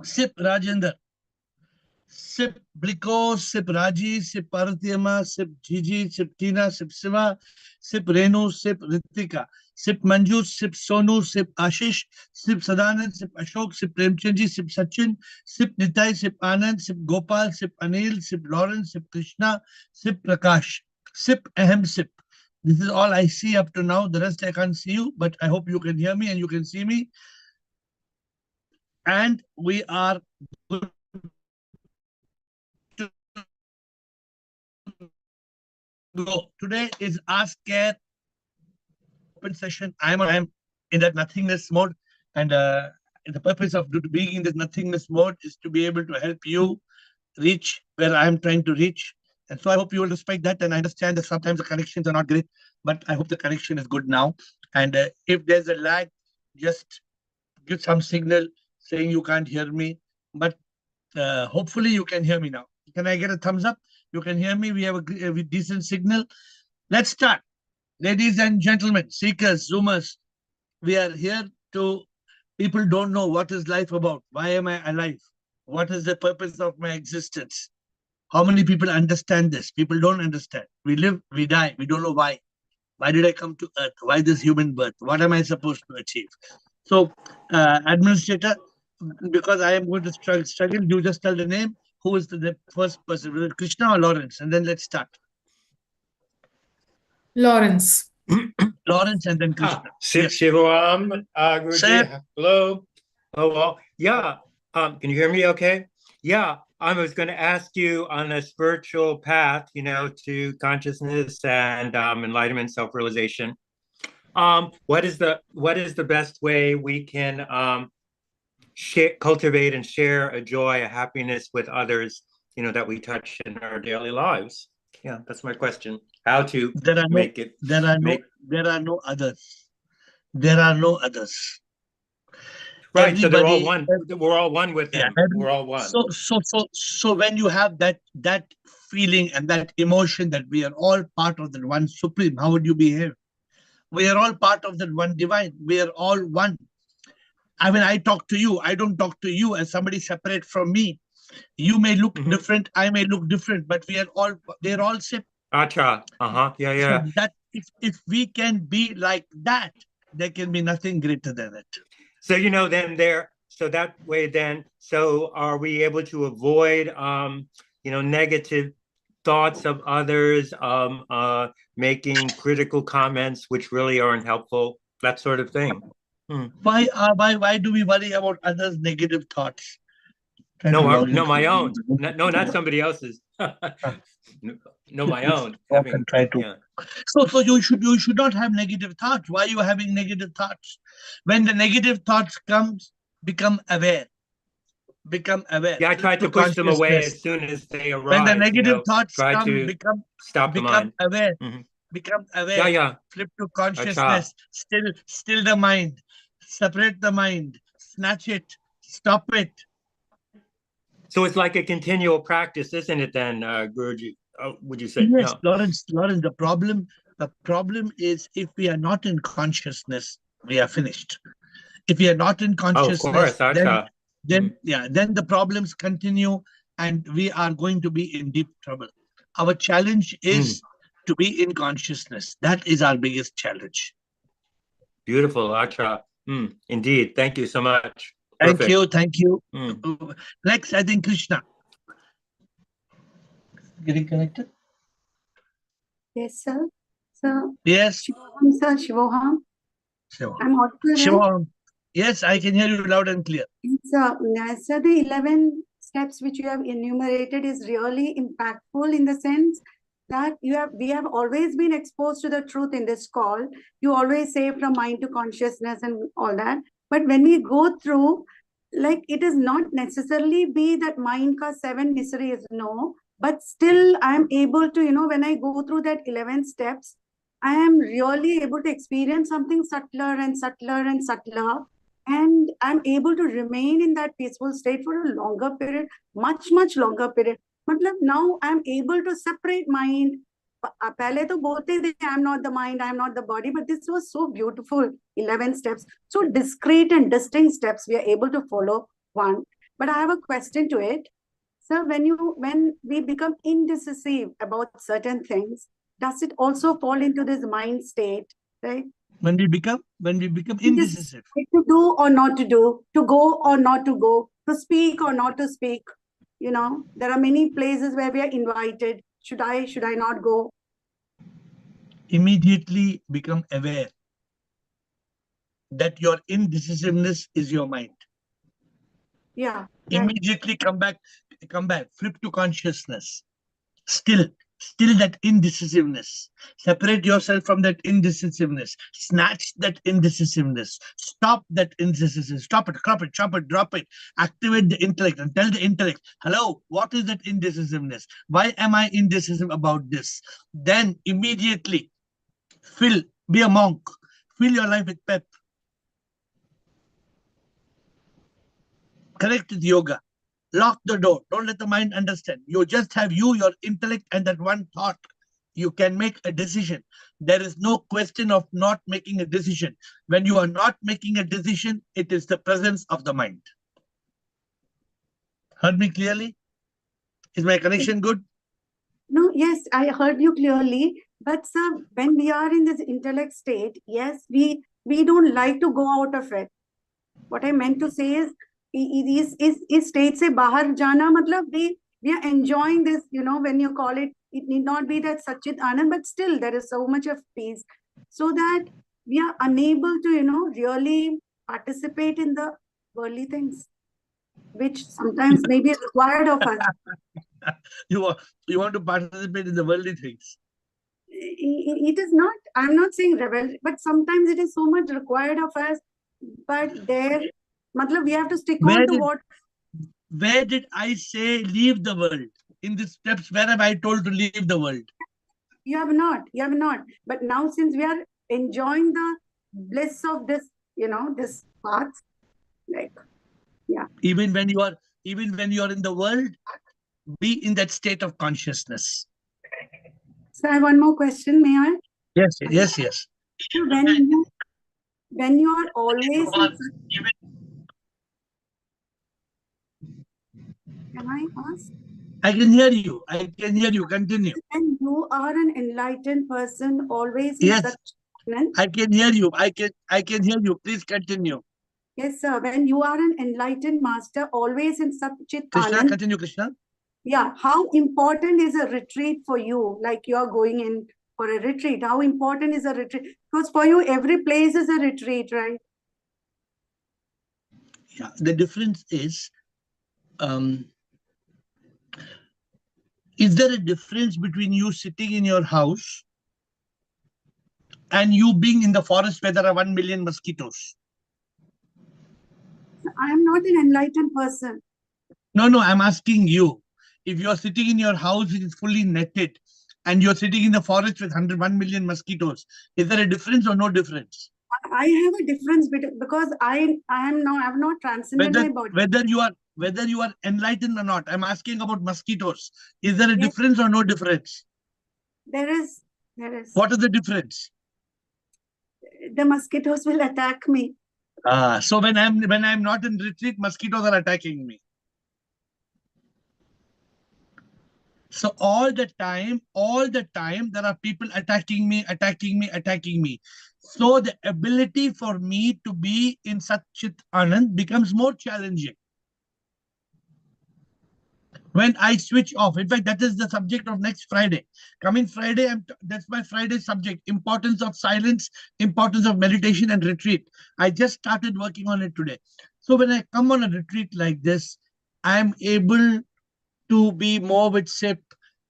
Sip Rajendra. Sip Bliko, Sip Raji, Sip Parthiyama, Sip Gigi, Sip Tina, Sip Siva, Sip Renu, Sip Ritika, Sip Manju, Sip Sonu, Sip Ashish, Sip Sadanand, Sip Ashok, Sip Premchandji, Sip Sachin, Sip Nitai, Sip Anand, Sip Gopal, Sip Anil, Sip Lawrence, Sip Krishna, Sip Prakash, Sip Ahem Sip. This is all I see up to now. The rest I can't see you, but I hope you can hear me and you can see me. And we are good to go. Today is Ask Care open session. I am in that nothingness mode, and the purpose of being in this nothingness mode is to be able to help you reach where I am trying to reach. And so I hope you will respect that. And I understand that sometimes the connections are not great, but I hope the connection is good now. And if there's a lag, just give some signal saying you can't hear me. But hopefully you can hear me now. Can I get a thumbs up? You can hear me. We have a decent signal. Let's start. Ladies and gentlemen, seekers, zoomers, we are here to, people don't know what is life about. Why am I alive? What is the purpose of my existence? How many people understand this? People don't understand. We live, we die. We don't know why. Why did I come to earth? Why this human birth? What am I supposed to achieve? So, administrator, because I am going to struggle, you just tell the name. Who is the first person? Was it Krishna or Lawrence? And then let's start. Lawrence. Lawrence and then Krishna. Yes. Shivam, Guruji, hello. Oh, well, yeah. Can you hear me okay? Yeah, I was going to ask you on a spiritual path, to consciousness and enlightenment, self-realization. What is the best way we can cultivate and share a joy, a happiness with others, that we touch in our daily lives? Yeah, that's my question. How to make it. There are no others. There are no others. Right. So they're all one. We're all one with them. Yeah, we're all one. So when you have that feeling and that emotion that we are all part of that one supreme, how would you behave? We are all part of that one divine. We are all one. I mean, I talk to you. I don't talk to you as somebody separate from me. You may look different. I may look different, but we are all. They're all separate. Acha. Yeah. So that if we can be like that, there can be nothing greater than it. So so that way then, so are we able to avoid negative thoughts of others, making critical comments which really aren't helpful, that sort of thing? Why do we worry about others' negative thoughts? No, my own. No, not somebody else's. No, my own. So you should not have negative thoughts. Why are you having negative thoughts? When the negative thoughts comes, become aware. Yeah, I try to push them away as soon as they arise. When the negative thoughts come, stop become aware. Become aware. Yeah. Flip to consciousness. Still the mind. Separate the mind. Snatch it. Stop it. So it's like a continual practice, isn't it then, Guruji? Would you say? Yes, no. Lawrence, the problem is if we are not in consciousness, we are finished. If we are not in consciousness, then the problems continue and we are going to be in deep trouble. Our challenge is to be in consciousness. That is our biggest challenge. Beautiful, Acha. Indeed. Thank you so much. Thank you. Next, I think Krishna. Getting connected? Yes, sir. So, yes. Shivoham, sir. Shivoham. I'm audible. Shivoham. Yes, I can hear you loud and clear. So, the 11 steps which you have enumerated is really impactful in the sense that we have always been exposed to the truth in this call. You always say from mind to consciousness and all that. But when we go through, like, it is not necessarily be that mind ka 7 miseries, no. But still, I am able to, when I go through that 11 steps, I am really able to experience something subtler and subtler and subtler. And I'm able to remain in that peaceful state for a longer period, much, much longer period. Now I'm able to separate mind. Pehle to bolte the, I'm not the mind, I'm not the body, but this was so beautiful, 11 steps. So discrete and distinct steps we are able to follow. One. But I have a question to it. Sir, when we become indecisive about certain things, does it also fall into this mind state, right? When we become indecisive. To do or not to do, to go or not to go, to speak or not to speak. You know, there are many places where we are invited. Should I not go? Immediately become aware that your indecisiveness is your mind. Yeah. Right. Immediately come back, flip to consciousness. Still that indecisiveness. Separate yourself from that indecisiveness. Snatch that indecisiveness. Stop that indecisiveness. Stop it, crop it, chop it, drop it. Activate the intellect and tell the intellect, hello, what is that indecisiveness? Why am I indecisive about this? Then immediately be a monk. Fill your life with pep. Connect with yoga. Lock the door. Don't let the mind understand. You just have your intellect, and that one thought. You can make a decision. There is no question of not making a decision. When you are not making a decision, it is the presence of the mind. Heard me clearly? Is my connection good? No, yes, I heard you clearly. But sir, when we are in this intellect state, yes, we don't like to go out of it. What I meant to say is, is state se bahar jana, matlab we are enjoying this, you know, when you call it, it need not be that Satchit Anand, but still there is so much of peace. So that we are unable to, you know, really participate in the worldly things, which sometimes may be required of us. You want to participate in the worldly things. It is not, I'm not saying rebel, but sometimes it is so much required of us. But there, matlab, we have to stick on to what. Where did I say leave the world? In the steps, where have I told to leave the world? You have not. But now, since we are enjoying the bliss of this, you know, this path, like, yeah. Even when you are in the world, be in that state of consciousness. So I have one more question, may I? Yes. So when you are always can I ask? I can hear you. Continue. When you are an enlightened person, always in Yes. such. I can hear you. I can hear you. Please continue. Yes, sir. When you are an enlightened master, always in Satchit Krishna, Anand. continue, Krishna. Yeah. How important is a retreat for you? Like you are going in for a retreat. How important is a retreat? Because for you, every place is a retreat, right? Yeah. The difference is there a difference between you sitting in your house and you being in the forest where there are 1 million mosquitoes? I am not an enlightened person. No, I'm asking you. If you're sitting in your house, it is fully netted, and you're sitting in the forest with 1 million mosquitoes, is there a difference or no difference? I have a difference because I am now, I have not transcended my body. Whether you are enlightened or not, I'm asking about mosquitoes. Is there a difference or no difference? There is. What is the difference? The mosquitoes will attack me. So when I'm not in retreat, mosquitoes are attacking me. So all the time, there are people attacking me. So the ability for me to be in Satchit Anand becomes more challenging when I switch off. In fact, that is the subject of next Friday. Coming Friday, that's my Friday subject: importance of silence, importance of meditation and retreat. I just started working on it today. So when I come on a retreat like this, I'm able to be more with SIP.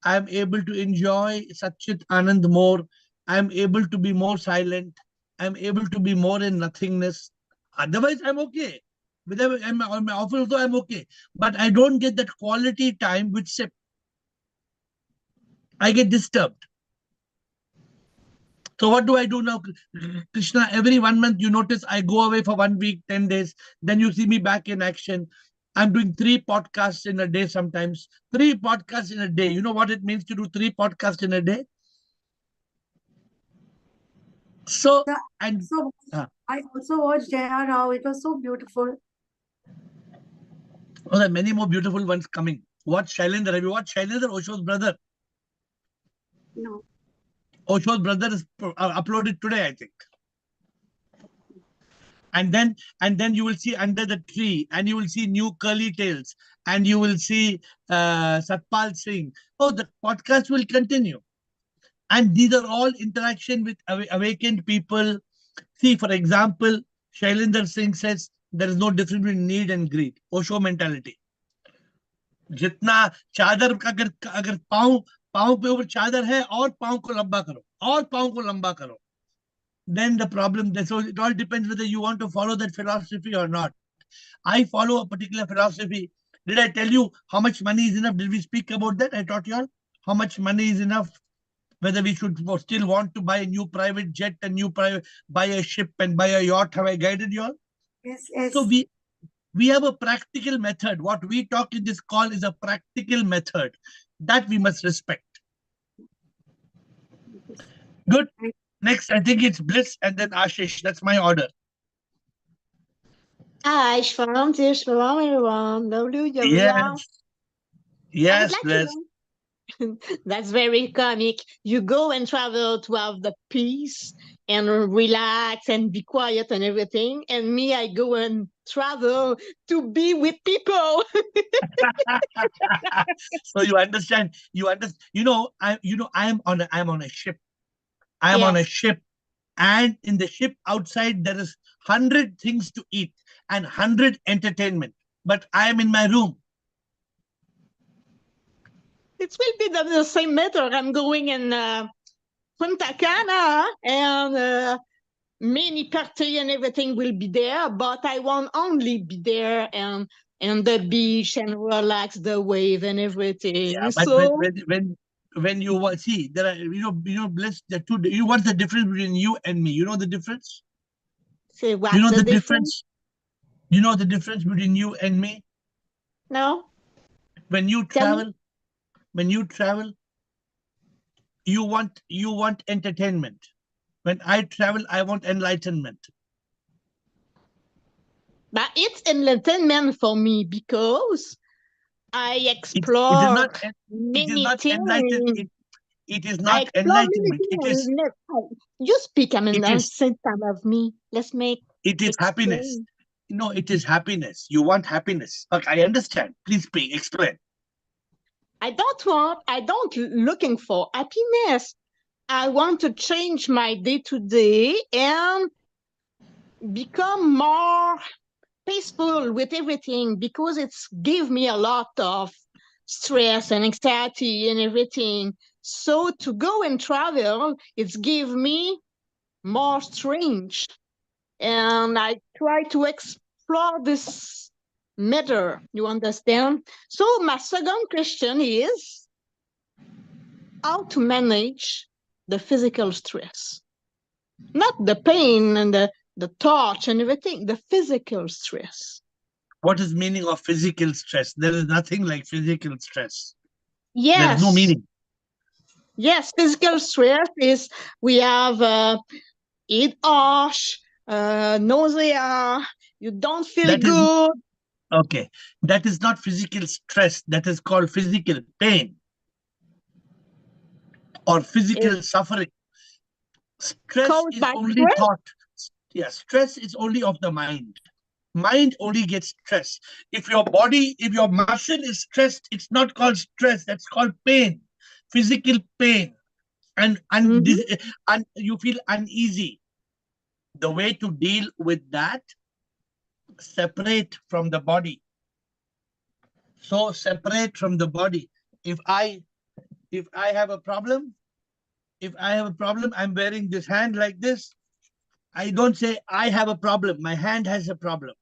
I'm able to enjoy Satchit Anand more. I'm able to be more silent. I'm able to be more in nothingness. Otherwise, I'm okay. I'm often also I'm okay. But I don't get that quality time with SIP. I get disturbed. So what do I do now, Krishna? Every 1 month, you notice I go away for 1 week, 10 days. Then you see me back in action. I'm doing 3 podcasts in a day sometimes. 3 podcasts in a day. You know what it means to do 3 podcasts in a day? So, I also watched J.R. Rao. It was so beautiful. Oh, there are many more beautiful ones coming. Watch Shailendra. Have you watched Shailendra, Osho's brother? No. Osho's brother is uploaded today, I think. And then you will see Under the Tree, and you will see New Curly Tales, and you will see Satpal Singh. Oh, the podcast will continue. And these are all interaction with awakened people. See, for example, Shailendra Singh says there is no difference between need and greed. Osho mentality. जितना चादर अगर अगर पाँव पाँव पे ऊपर चादर है और पाँव को लंबा करो और पाँव को लंबा करो, then the problem, so it all depends whether you want to follow that philosophy or not. I follow a particular philosophy. Did I tell you how much money is enough? Did we speak about that? I taught you all how much money is enough, whether we should still want to buy a new private jet, a new private, buy a ship and buy a yacht. Have I guided you all? Yes, yes. So we have a practical method. What we talk in this call is a practical method that we must respect. Good. Next, I think it's Bliss and then Ashish. That's my order. Hi, Shvaram, dear Shvaram, everyone. Lovely, Yes. Yes, like Bliss. That's very comic. You go and travel to have the peace and relax and be quiet and everything. And me, I go and travel to be with people. So you understand. You know, I'm on a ship. I am on a ship, and in the ship outside there is 100 things to eat and 100 entertainment. But I am in my room. It will be the same matter. I'm going in Punta Cana and many party and everything will be there, but I won't only be there and the beach and relax the wave and everything. Yeah, but so when you see there are Bliss, the two. What's the difference between you and me? You know the difference. say what's You know the the difference. You know the difference between you and me. No. When you travel, you want entertainment. When I travel, I want enlightenment. But it's entertainment for me because I explore it is not things. It is I not explore many enlightenment. It is. things. You speak, I mean, It is. same time of me. Let's make. It is happiness. No, it is happiness. You want happiness. Okay, I understand. Please speak. Explain. I don't looking for happiness. I want to change my day to day and become more peaceful with everything because it's give me a lot of stress and anxiety and everything. So to go and travel, it's give me more strength. And I try to explore this matter, you understand? So my second question is how to manage the physical stress, not the pain and the touch and everything, the physical stress. What is meaning of physical stress? There is nothing like physical stress. Yes. There is no meaning. Yes, physical stress is we have eat harsh, nausea, you don't feel good. Okay, that is not physical stress. That is called physical pain or physical suffering. Stress is only thought. Yeah, stress is only of the mind. Mind only gets stress. If your muscle is stressed, it's not called stress. That's called pain, physical pain, and you feel uneasy. The way to deal with that, separate from the body. So separate from the body. If I have a problem, I'm wearing this hand like this. I don't say I have a problem. My hand has a problem.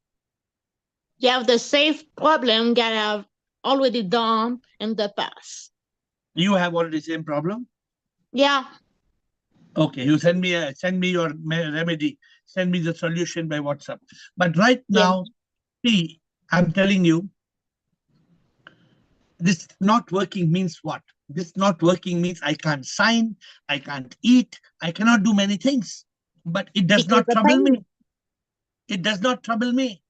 You have the same problem that I've already done in the past. You have already same problem? Yeah. Okay, you send me your remedy. Send me the solution by WhatsApp. But right now, see, I'm telling you, this not working means what? This not working means I can't sign, I can't eat, I cannot do many things. But it does not trouble me. It does not trouble me.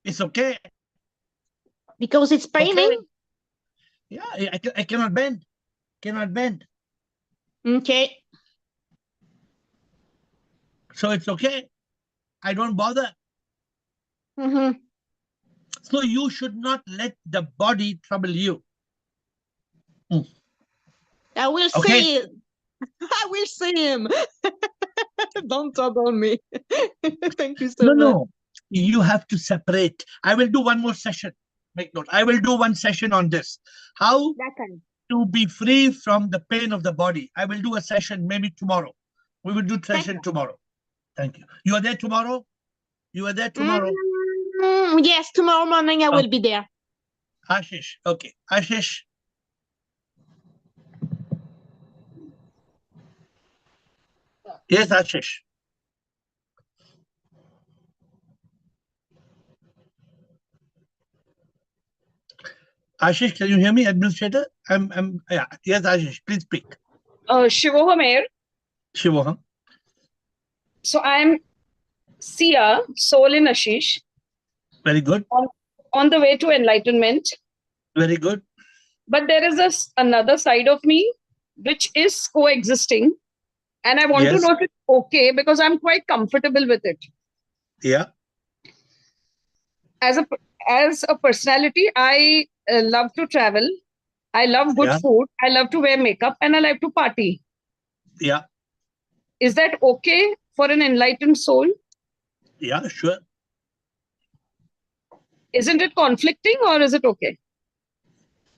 It's okay. Because it's paining? Okay. Yeah, I cannot bend. Cannot bend. Okay. So it's okay. I don't bother. Mm-hmm. So you should not let the body trouble you. I will Okay. see it. I will see him. Don't trouble me. Thank you so much. No. You have to separate. I will do one more session. Make note. I will do one session on this. How to be free from the pain of the body. I will do a session maybe tomorrow. We will do session tomorrow. Thank you. You are there tomorrow? You are there tomorrow? Yes, tomorrow morning I will be there. Ashish. Okay. Ashish. Yes, Ashish. Ashish, can you hear me, administrator? Yeah. Yes, Ashish, please speak. Shivoham AiR. Shivoham. So I'm Sia, soul in Ashish. Very good. On the way to enlightenment. Very good. But there is another side of me which is coexisting. And I want to know if it's okay because I'm quite comfortable with it. Yeah. As a personality, I love to travel. I love good food. I love to wear makeup and I like to party. Yeah. Is that okay for an enlightened soul? Yeah, sure. Isn't it conflicting or is it okay?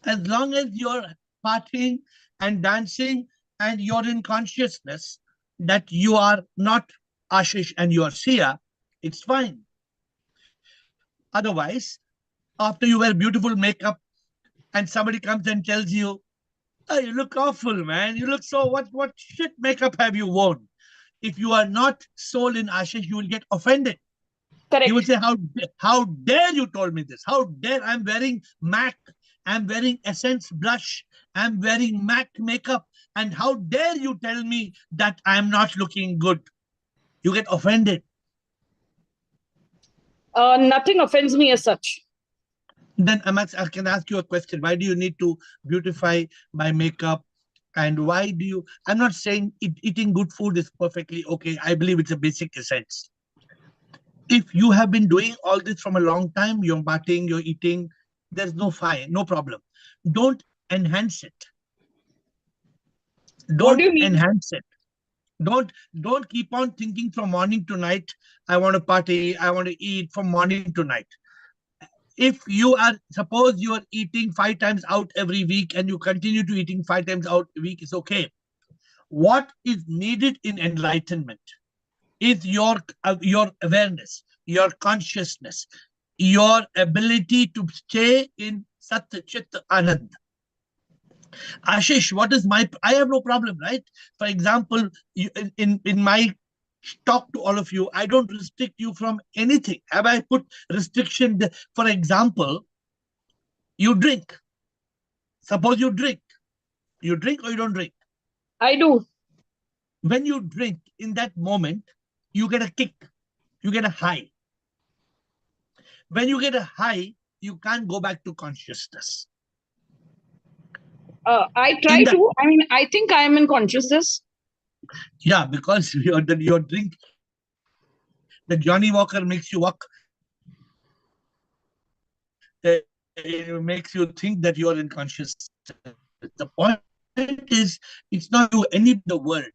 As long as you're partying and dancing and you're in consciousness that you are not Ashish and you are Sia, it's fine. Otherwise, after you wear beautiful makeup and somebody comes and tells you, oh, you look awful, man. You look so, what shit makeup have you worn? If you are not soul in Ashish, you will get offended. Correct. You will say, how dare you told me this? How dare I'm wearing MAC, I'm wearing Essence blush, I'm wearing MAC makeup, and how dare you tell me that I'm not looking good? You get offended. Nothing offends me as such. Then I can ask you a question. Why do you need to beautify my makeup? And why do you, I'm not saying eating good food is perfectly okay. I believe it's a basic essence. If you have been doing all this from a long time, you're partying, you're eating, there's no problem. Don't enhance it. Don't enhance it. Don't keep on thinking from morning to night, I want to party, I want to eat from morning to night. If you are, suppose you are eating 5 times out every week and you continue to eating 5 times out a week, is okay. What is needed in enlightenment is your awareness, your consciousness, your ability to stay in Sat Chit Anand. Ashish, I have no problem, right? For example, in my talk to all of you, I don't restrict you from anything. Have I put restriction? For example, you drink. Suppose you drink. You drink or you don't drink? I do. When you drink, in that moment, you get a kick. You get a high. When you get a high, you can't go back to consciousness. I try to. I mean, I think I am in consciousness. Yeah, because your drink, the Johnny Walker makes you walk. It makes you think that you are in consciousness. The point is, it's not you, anybody in the world.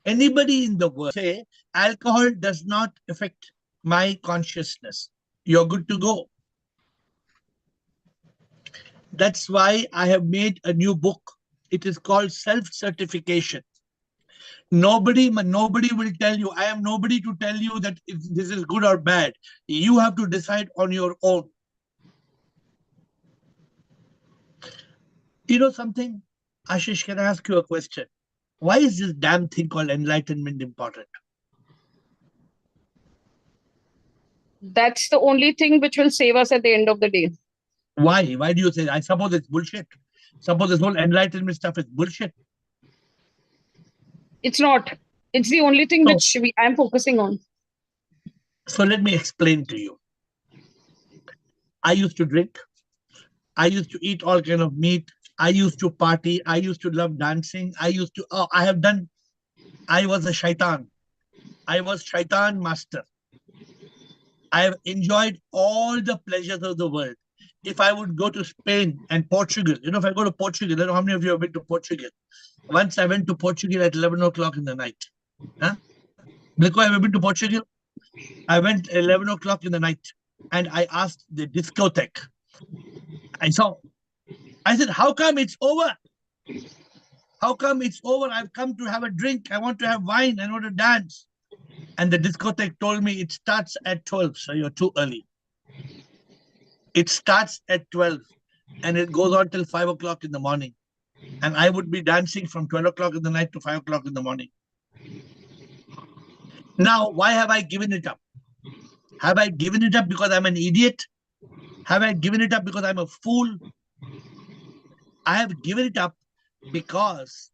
Anybody in the world say, alcohol does not affect my consciousness. You're good to go. That's why I have made a new book. It is called Self-Certification. Nobody will tell you. I am nobody to tell you that this is good or bad. You have to decide on your own. You know something? Ashish, can I ask you a question? Why is this damn thing called enlightenment important? That's the only thing which will save us at the end of the day. Why? Why do you say that? I suppose it's bullshit. Suppose this whole enlightenment stuff is bullshit. It's not. It's the only thing which I'm focusing on. So let me explain to you. I used to drink. I used to eat all kind of meat. I used to party. I used to love dancing. I was a shaitan. I was shaitan master. I have enjoyed all the pleasures of the world. If I would go to Spain and Portugal, if I go to Portugal, I don't know how many of you have been to Portugal. Once I went to Portugal at 11 o'clock in the night. Huh? Blico, have you been to Portugal? I went 11 o'clock in the night and I asked the discotheque. I said, how come it's over? How come it's over? I've come to have a drink. I want to have wine. I want to dance. And the discotheque told me it starts at 12, so you're too early. It starts at 12 and it goes on till 5 o'clock in the morning. And I would be dancing from 12 o'clock in the night to 5 o'clock in the morning. Now, why have I given it up? Have I given it up because I'm an idiot? Have I given it up because I'm a fool? I have given it up because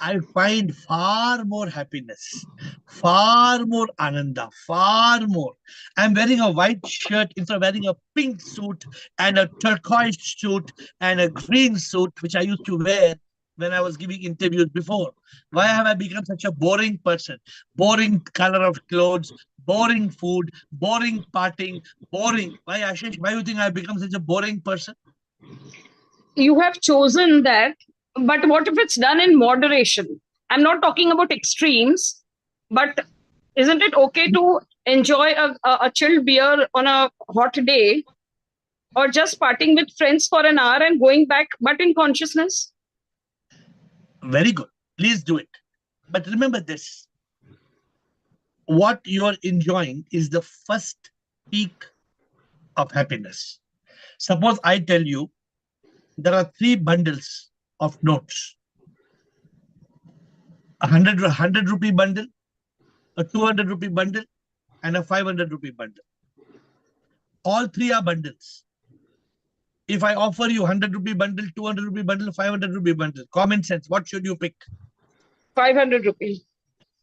I find far more happiness, far more ananda, far more. I'm wearing a white shirt instead of wearing a pink suit and a turquoise suit and a green suit, which I used to wear when I was giving interviews before. Why have I become such a boring person? Boring color of clothes, boring food, boring partying, boring. Why, Ashish, why do you think I've become such a boring person? You have chosen that, but what if it's done in moderation? I'm not talking about extremes, but isn't it okay to enjoy a chilled beer on a hot day, or just partying with friends for an hour and going back, but in consciousness? Very good. Please do it. But remember this. What you're enjoying is the first peak of happiness. Suppose I tell you there are 3 bundles of notes. A 100 rupee bundle, a 200 rupee bundle, and a 500 rupee bundle. All 3 are bundles. If I offer you 100 rupee bundle, 200 rupee bundle, 500 rupee bundle, common sense, what should you pick? 500 rupees.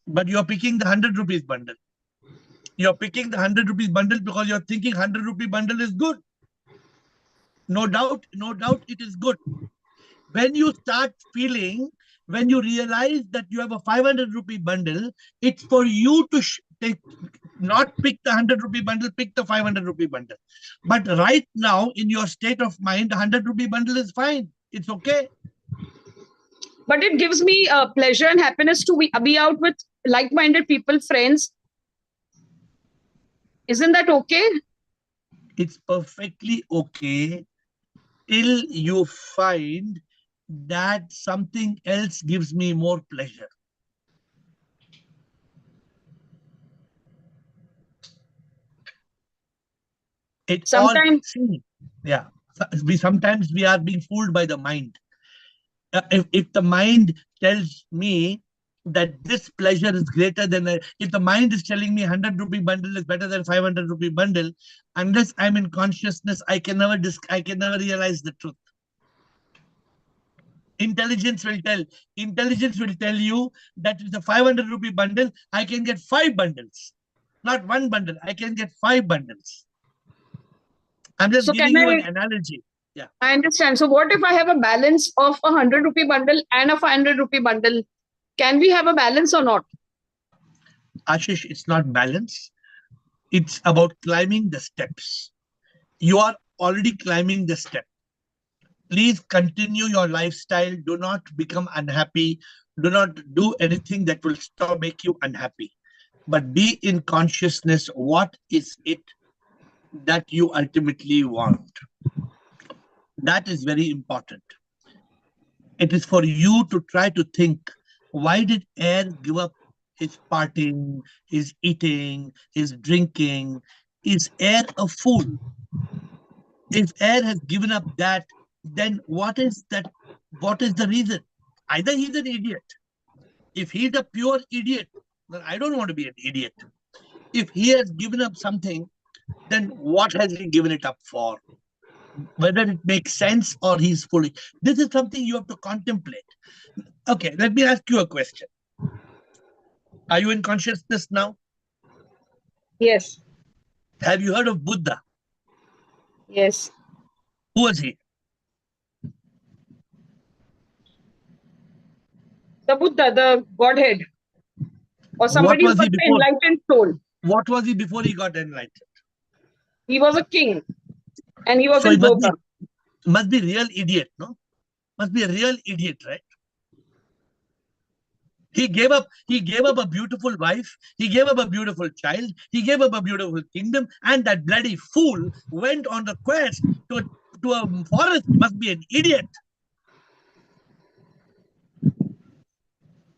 But you're picking the 100 rupees bundle. You're picking the 100 rupees bundle because you're thinking 100 rupee bundle is good. No doubt it is good. When you start feeling, when you realize that you have a 500 rupee bundle, it's for you to not pick the 100 rupee bundle, pick the 500 rupee bundle. But right now, in your state of mind, the 100 rupee bundle is fine. It's okay. But it gives me pleasure and happiness to be out with like-minded people, friends. Isn't that okay? It's perfectly okay till you find that something else gives me more pleasure. Sometimes, sometimes we are being fooled by the mind. If the mind tells me that this pleasure is greater than, if the mind is telling me 100 rupee bundle is better than 500 rupee bundle, unless I'm in consciousness, I can never realize the truth. Intelligence will tell you that with the 500 rupee bundle, I can get 5 bundles, not 1 bundle. I can get 5 bundles. I'm just giving you an analogy. Yeah, I understand. So what if I have a balance of a 100 rupee bundle and a 500 rupee bundle? Can we have a balance or not? Ashish, it's not balance. It's about climbing the steps. You are already climbing the step. Please continue your lifestyle. Do not become unhappy. Do not do anything that will make you unhappy. But be in consciousness. What is it that you ultimately want? That is very important. It is for you to try to think, why did AiR give up his partying, his eating, his drinking? Is AiR a fool? If AiR has given up that, then what is that? What is the reason? Either he's an idiot. If he's a pure idiot, then I don't want to be an idiot. If he has given up something, then what has he given it up for? Whether it makes sense or he's foolish. This is something you have to contemplate. Okay, let me ask you a question. Are you in consciousness now? Yes. Have you heard of Buddha? Yes. Who was he? The Buddha, the Godhead, or What somebody who was he was the before? enlightened soul. What was he before he got enlightened? He was a king, and he was So he in Gota. must be real idiot, no? Must be a real idiot, right? He gave up a beautiful wife, he gave up a beautiful child, he gave up a beautiful kingdom, and that bloody fool went on the quest to a forest. Must be an idiot.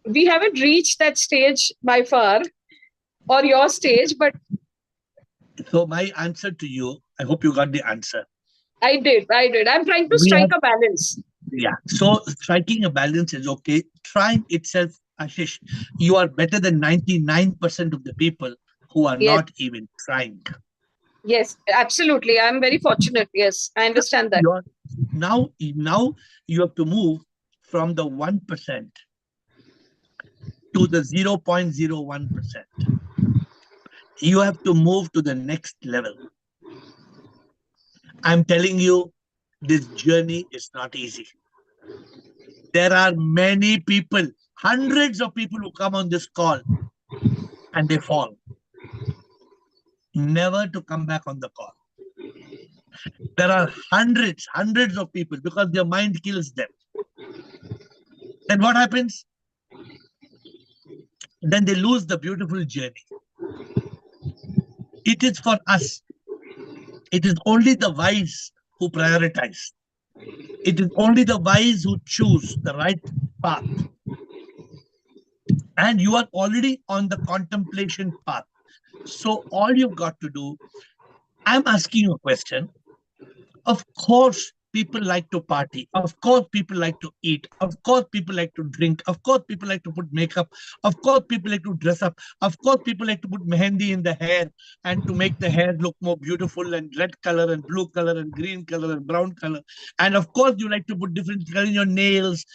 We haven't reached that stage by far, or your stage, but So my answer to you, I hope you got the answer. I did. I'm trying to strike a balance. Yeah. So striking a balance is okay. Trying itself, Ashish, you are better than 99% of the people who are not even trying. Yes, absolutely. I'm very fortunate. Yes, I understand that. Now you have to move from the 1% to the 0.01%. You have to move to the next level. I'm telling you, this journey is not easy. There are many people, hundreds of people who come on this call and they fall. Never to come back on the call. There are hundreds of people because their mind kills them. Then what happens? Then they lose the beautiful journey. It is for us. It is only the wise who prioritize. It is only the wise who choose the right path. And you are already on the contemplation path. So all you've got to do, I'm asking you a question. Of course, people like to party. Of course, people like to eat. Of course, people like to drink. Of course, people like to put makeup. Of course, people like to dress up. Of course, people like to put mehendi in the hair and to make the hair look more beautiful and red color and blue color and green color and brown color. And of course, you like to put different color in your nails.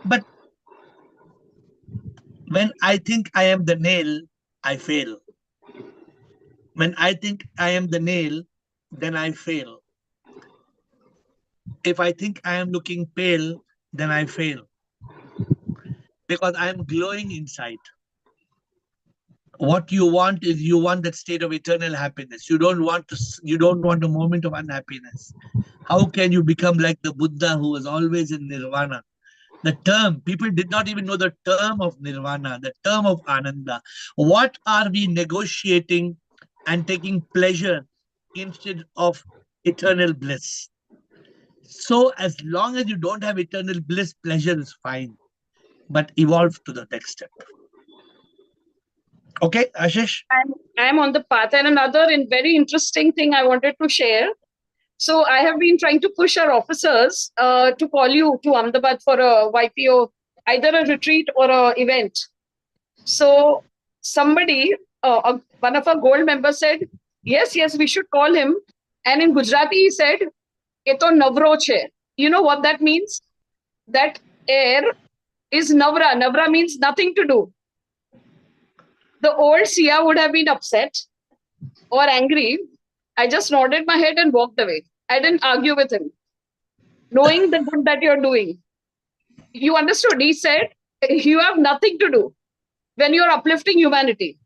But when I think I am the nail, I fail. When I think I am the nail, then I fail. If I think I am looking pale, then I fail. Because I am glowing inside. What you want is you want that state of eternal happiness. You don't want a moment of unhappiness. How can you become like the Buddha who was always in nirvana? The term, people did not even know the term of nirvana, the term of ananda. What are we negotiating and taking pleasure instead of eternal bliss? So as long as you don't have eternal bliss, pleasure is fine. But evolve to the next step. Okay, Ashish? I'm on the path. And another very interesting thing I wanted to share. So I have been trying to push our officers to call you to Ahmedabad for a YPO, either a retreat or a event. So somebody, one of our gold members said, yes, we should call him. And in Gujarati, he said, Eto Navro che. You know what that means? That AiR is Navra. Navra means nothing to do. The old Sia would have been upset or angry. I just nodded my head and walked away. I didn't argue with him, knowing the good that you're doing. You understood? He said, you have nothing to do when you're uplifting humanity.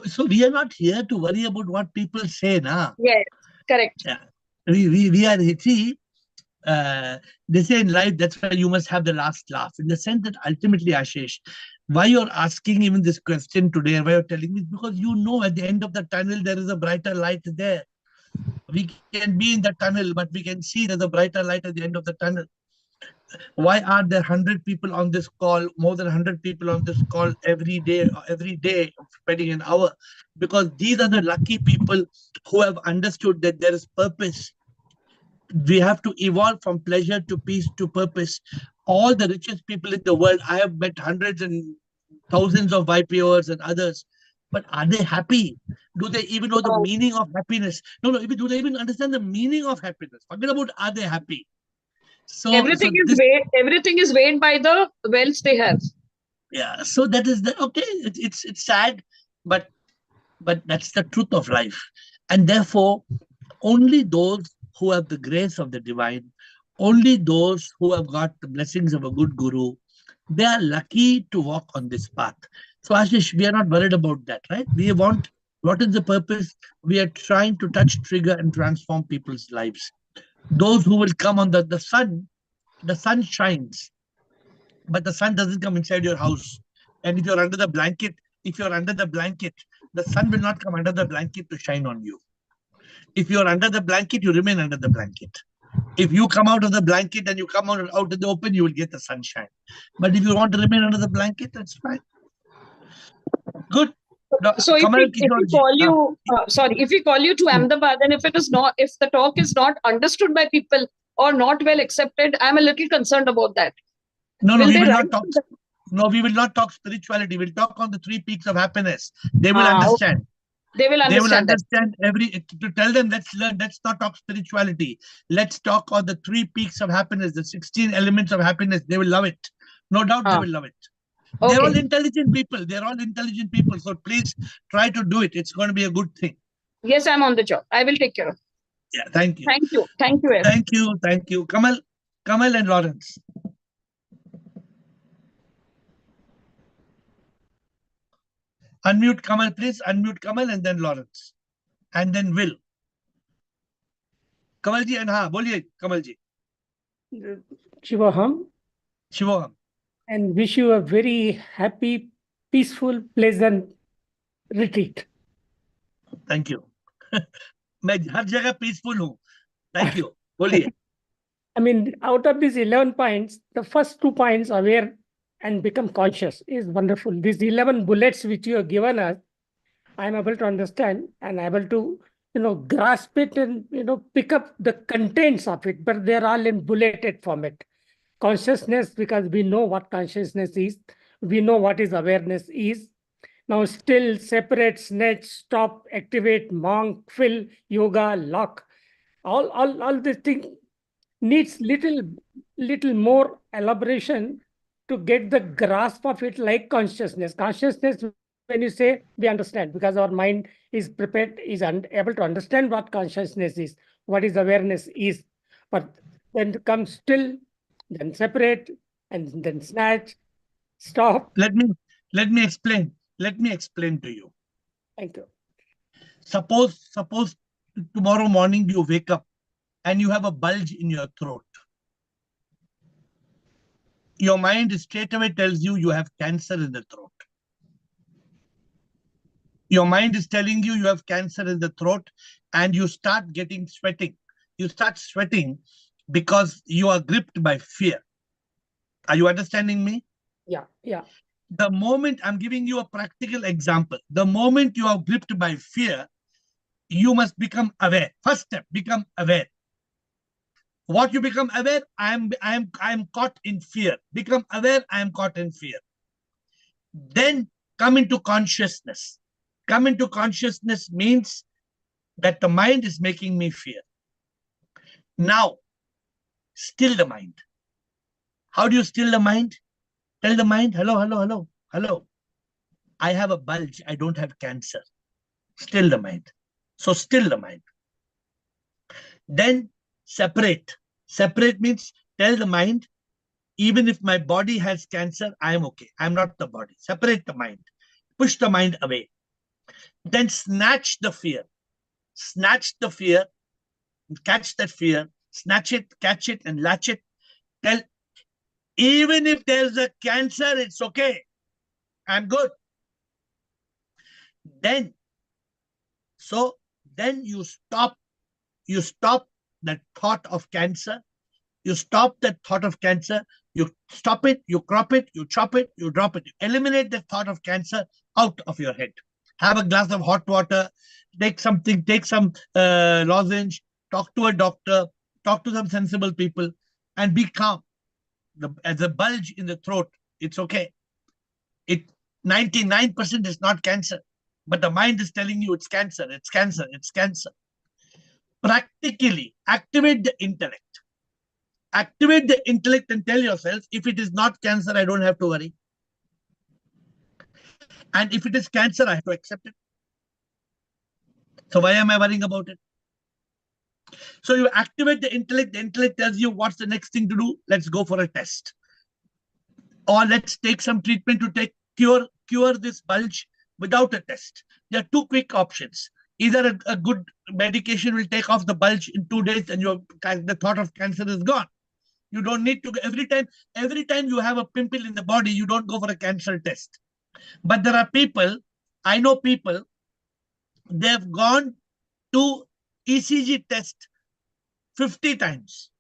So we are not here to worry about what people say, na? Yes, correct. Yeah. We are, see, they say in life, that's why you must have the last laugh. In the sense that ultimately, Ashish, why you're asking even this question today, why you're telling me, because you know at the end of the tunnel, there is a brighter light there. We can be in the tunnel, but we can see there's a brighter light at the end of the tunnel. Why are there 100 people on this call, more than 100 people on this call every day, spending an hour? Because these are the lucky people who have understood that there is purpose. We have to evolve from pleasure to peace to purpose. All the richest people in the world, I have met hundreds and thousands of YPOers and others, but are they happy? Do they even know the meaning of happiness? No, do they even understand the meaning of happiness? Forget about are they happy? So everything is weighed by the wealth they have. Yeah, so that is the okay. It's sad, but that's the truth of life, and therefore, only those who have the grace of the divine, only those who have got the blessings of a good guru, They are lucky to walk on this path. So Ashish, we are not worried about that, right? We want, what is the purpose? We are trying to touch, trigger, and transform people's lives. Those who will come on the sun shines, but the sun doesn't come inside your house. And if you're under the blanket, the sun will not come under the blanket to shine on you. If you're under the blanket, you remain under the blanket. If you come out of the blanket and you come out in the open, you will get the sunshine. But if you want to remain under the blanket, that's fine. Good. So if we call you, if we call you to Ahmedabad, and if the talk is not understood by people or not well accepted, I'm a little concerned about that. No, we will not talk. No, we will not talk spirituality. We'll talk on the 3 peaks of happiness. They will understand. Okay. They will understand to tell them, let's learn, let's not talk spirituality. Let's talk on the 3 peaks of happiness, the 16 elements of happiness. They will love it. No doubt they will love it. Okay. They're all intelligent people. So please try to do it. It's going to be a good thing. Yes, I'm on the job. I will take care of it. Yeah, thank you. Thank you. Kamal and Lawrence. Unmute Kamal, please. Unmute Kamal and then Lawrence. And then Will. Kamalji and boliye, Kamalji. Shivoham. And wish you a very happy, peaceful, pleasant retreat. Thank you. मैं हर जगह peaceful हूँ. Thank you. बोलिए. I mean, out of these 11 points, the first 2 points, aware and become conscious, is wonderful. These 11 bullets which you have given us, I'm able to understand and able to, grasp it and, pick up the contents of it, but they're all in bulleted format. Consciousness, because we know what consciousness is. We know what is awareness is. Now still, separate, snatch, stop, activate, monk, fill, yoga, lock. All these things needs little more elaboration to get the grasp of it, like consciousness. Consciousness, when you say, we understand, because our mind is prepared, is able to understand what consciousness is, what is awareness is. But when it comes still, then separate, and then snatch, stop. Let me explain. Let me explain to you. Thank you. Suppose tomorrow morning you wake up and you have a bulge in your throat. Your mind straight away tells you have cancer in the throat. Your mind is telling you have cancer in the throat, and you start getting sweating. You start sweating because you are gripped by fear. Are you understanding me? Yeah. The moment, I'm giving you a practical example, the moment you are gripped by fear, you must become aware. First step, become aware. What you become aware? I am caught in fear. Become aware, I am caught in fear. Then come into consciousness. Come into consciousness means that the mind is making me fear. Now, still the mind. How do you still the mind? Tell the mind, hello. I have a bulge. I don't have cancer. Still the mind. So still the mind. Then separate. Separate means tell the mind, even if my body has cancer, I am okay. I'm not the body. Separate the mind. Push the mind away. Then snatch the fear. Snatch the fear. Catch that fear. Snatch it, catch it, and latch it. Tell, even if there's a cancer, it's okay. I'm good. Then you stop that thought of cancer. You stop that thought of cancer. You stop it, you crop it, you chop it, you drop it. You eliminate the thought of cancer out of your head. Have a glass of hot water, take some lozenge, talk to a doctor, talk to some sensible people, and be calm. As a bulge in the throat, it's okay. 99% is not cancer, but the mind is telling you it's cancer, it's cancer, it's cancer. Practically, activate the intellect. Activate the intellect and tell yourself, if it is not cancer, I don't have to worry. And if it is cancer, I have to accept it. So why am I worrying about it? So you activate the intellect tells you what's the next thing to do. Let's go for a test. Or let's take some treatment to cure this bulge without a test. There are two quick options. Either a good medication will take off the bulge in 2 days and the thought of cancer is gone. You don't need to, every time you have a pimple in the body, you don't go for a cancer test. But there are people, I know people, they've gone to ECG test 50 times.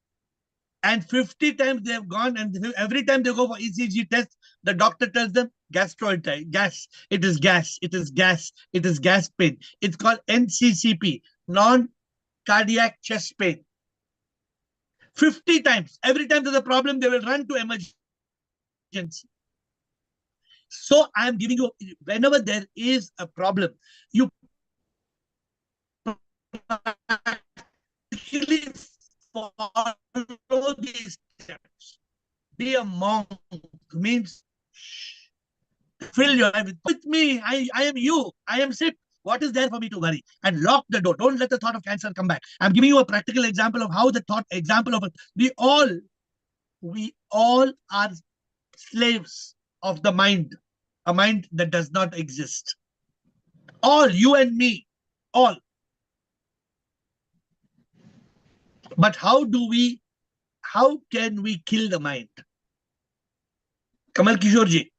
And 50 times they have gone, and every time they go for ECG test, the doctor tells them gastroenteritis, gas, it is gas, it is gas, it is gas pain. It's called NCCP, non-cardiac chest pain. 50 times. Every time there's a problem, they will run to emergency. So I'm giving you, whenever there is a problem, you practically follow these steps. Be a monk means fill your life with me. I am you. I am sick. What is there for me to worry? And lock the door. Don't let the thought of cancer come back. I'm giving you a practical example of how the thought, example of it. We all are slaves of the mind, a mind that does not exist. All, you and me, all. But how can we kill the mind? Kamal Kishorji,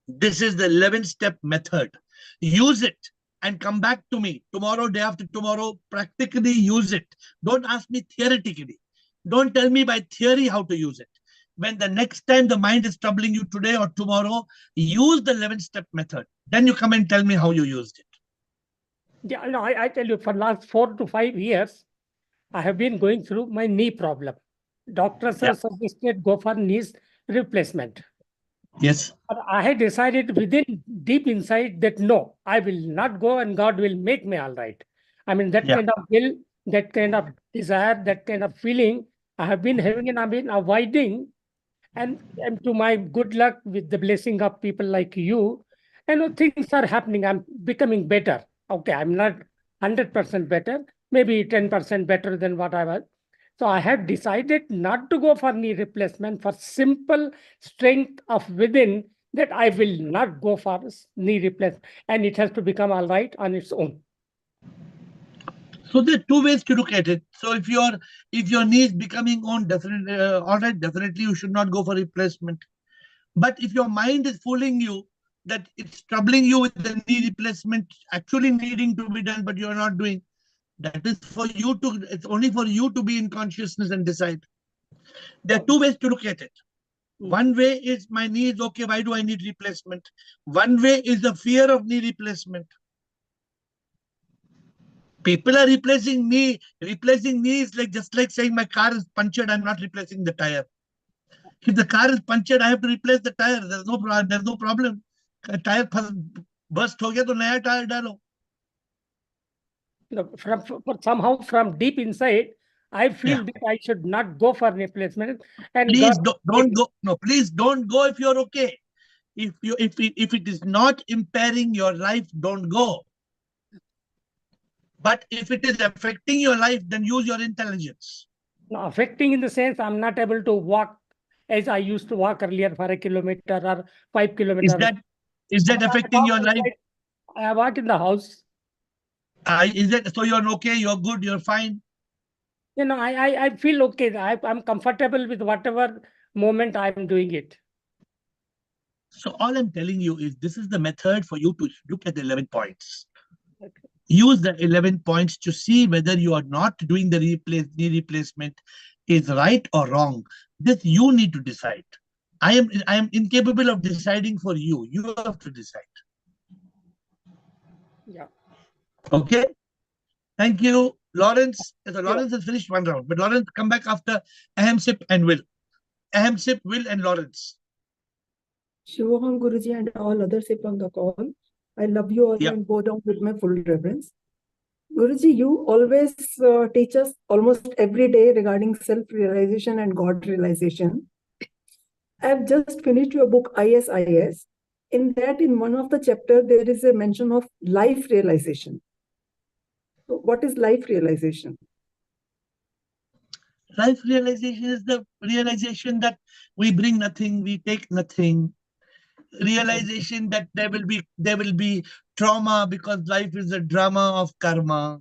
this is the 11-step method. Use it and come back to me tomorrow, day after tomorrow. Practically use it. Don't ask me theoretically. Don't tell me by theory how to use it. When the next time the mind is troubling you today or tomorrow, use the 11-step method. Then you come and tell me how you used it. Yeah, no, I tell you, for last 4 to 5 years, I have been going through my knee problem. Doctors have suggested go for knees replacement. Yes. But I had decided within deep inside that no, I will not go and God will make me all right. I mean, that kind of will, that kind of desire, that kind of feeling I have been having and I've been avoiding. And to my good luck with the blessing of people like you, things are happening. I'm becoming better. Okay, I'm not 100% better, maybe 10% better than what I was. So I have decided not to go for knee replacement for simple strength of within that I will not go for knee replacement and it has to become all right on its own. So there are two ways to look at it. So if your knee is becoming all right, definitely you should not go for replacement. But if your mind is fooling you that it's troubling you with the knee replacement actually needing to be done, but you're not doing, that is for you to, it's only for you to be in consciousness and decide. There are two ways to look at it. One way is my knee is okay, why do I need replacement? One way is the fear of knee replacement. People are replacing knee. Replacing knee is just like saying my car is punctured, I'm not replacing the tire. If the car is punctured, I have to replace the tire. There's no problem. Tire burst ho gaya to naya tire dalo. Somehow from deep inside, I feel that I should not go for replacement. And please don't go. No, please don't go if you're okay. If it is not impairing your life, don't go. But if it is affecting your life, then use your intelligence. No, affecting in the sense I'm not able to walk as I used to walk earlier for 1 kilometer or 5 kilometers. Is that affecting your life? I walk in the house. Is that so? You're okay. You're good. You're fine. I feel okay. I'm comfortable with whatever moment I'm doing it. So all I'm telling you is this is the method for you to look at the 11 points. Okay. Use the 11 points to see whether you are not doing the knee replacement is right or wrong. This you need to decide. I am incapable of deciding for you. You have to decide. Yeah. Okay. Thank you, Lawrence. So Lawrence has finished one round, but Lawrence, come back after Ahamsip and Will. Ahamsip, Will, and Lawrence. Shivoham Guruji and all other SIP on the call. I love you all and bow down with my full reverence. Guruji, you always teach us almost every day regarding self-realization and God realization. I have just finished your book, ISIS. In that, in one of the chapters, there is a mention of life realization. So what is life realization? Life realization is the realization that we bring nothing, we take nothing. Realization that there will be trauma because life is a drama of karma.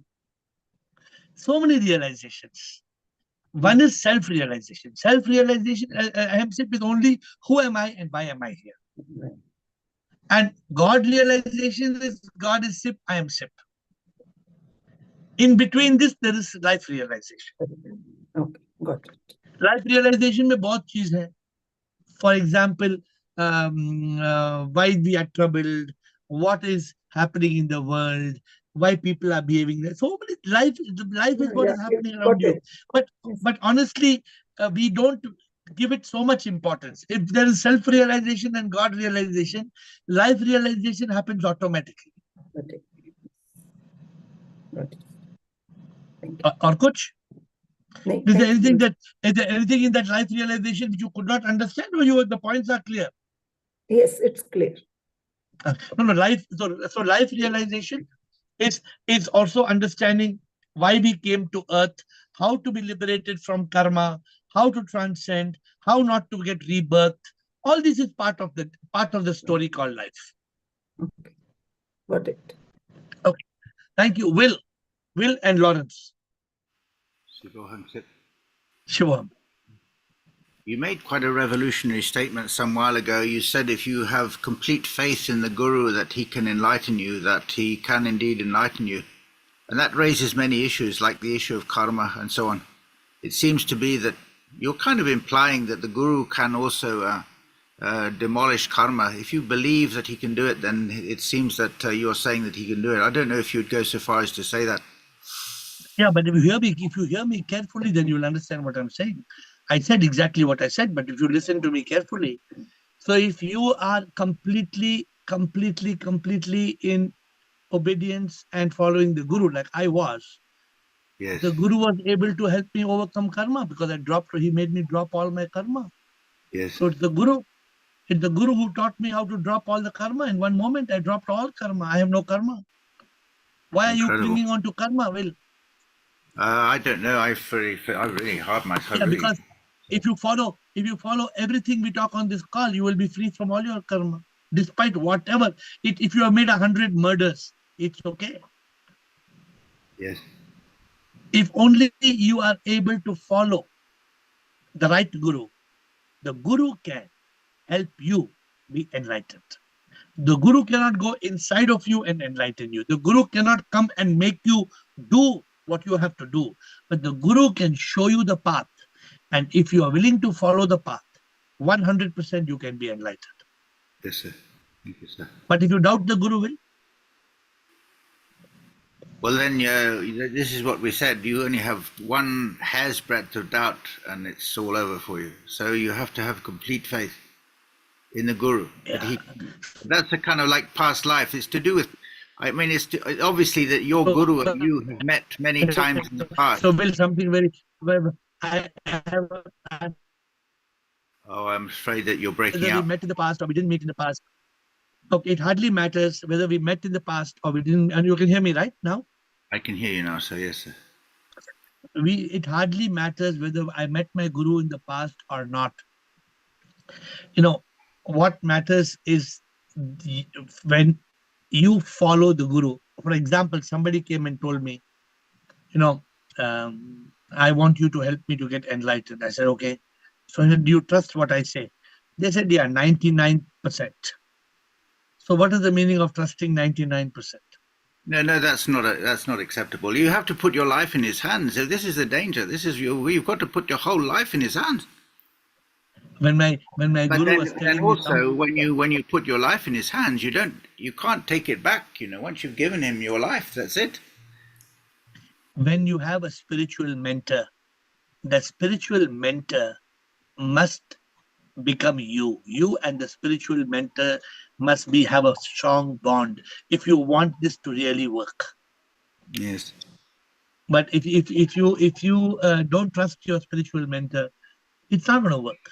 So many realizations. One is self-realization. Self-realization, ahimsip, is only who am I and why am I here? And God realization is God is sip, I am sip. In between this, there is life realization. Okay, got it. Life realization में बहुत चीज है. For example, why we are troubled, what is happening in the world, why people are behaving there. So many life is what is happening around you. But honestly, we don't give it so much importance. If there is self-realization and God realization, life realization happens automatically. Or kuch? Is there anything in that life realization which you could not understand, or the points are clear? Yes, it's clear. No, life. So life realization is also understanding why we came to earth, how to be liberated from karma, how to transcend, how not to get rebirth. All this is part of the story called life. Okay, got it. Okay, thank you, Will and Lawrence. Shivam. You made quite a revolutionary statement some while ago. You said if you have complete faith in the Guru that he can enlighten you, that he can indeed enlighten you. And that raises many issues, like the issue of karma and so on. It seems to be that you're kind of implying that the Guru can also demolish karma. If you believe that he can do it, then it seems that you're saying that he can do it. I don't know if you'd go so far as to say that. Yeah, but if you hear me carefully, then you'll understand what I'm saying. I said exactly what I said, but if you listen to me carefully, so if you are completely in obedience and following the Guru, like I was, yes, the Guru was able to help me overcome karma because he made me drop all my karma. yes. So it's the Guru who taught me how to drop all the karma. In one moment, I dropped all karma. I have no karma. Why Incredible. are you clinging on to karma, Will? I don't know. I really hard myself. Yeah, because if you follow everything we talk on this call, you will be free from all your karma, despite whatever. If you have made 100 murders, it's okay. Yes. If only you are able to follow the right Guru, the Guru can help you be enlightened. The Guru cannot go inside of you and enlighten you. The Guru cannot come and make you do what you have to do. But the Guru can show you the path. And if you are willing to follow the path, 100% you can be enlightened. Yes, sir. Thank you, sir. But if you doubt the Guru, well, then this is what we said. You only have one hair's breadth of doubt and it's all over for you. So you have to have complete faith in the Guru. Yeah. That's a kind of like past life. It's to do with, I mean, obviously that your Guru and you have met many times in the past. So Will, something I have Oh, I'm afraid that you're breaking whether up. we met in the past or we didn't meet in the past. Okay, it hardly matters whether we met in the past or we didn't. And you can hear me right now? I can hear you now, so yes, sir. It hardly matters whether I met my Guru in the past or not. You know, what matters is when you follow the Guru. For example, somebody came and told me, I want you to help me to get enlightened. I said, okay. So I said, do you trust what I say? They said, yeah, 99%. So what is the meaning of trusting 99%? No, that's not acceptable. You have to put your life in his hands. So this is the danger. You've got to put your whole life in his hands. When my Guru was telling me also when you put your life in his hands, you can't take it back. Once you've given him your life, that's it. When you have a spiritual mentor, the spiritual mentor must become you. You and the spiritual mentor must have a strong bond if you want this to really work. Yes. But if you don't trust your spiritual mentor, it's not going to work.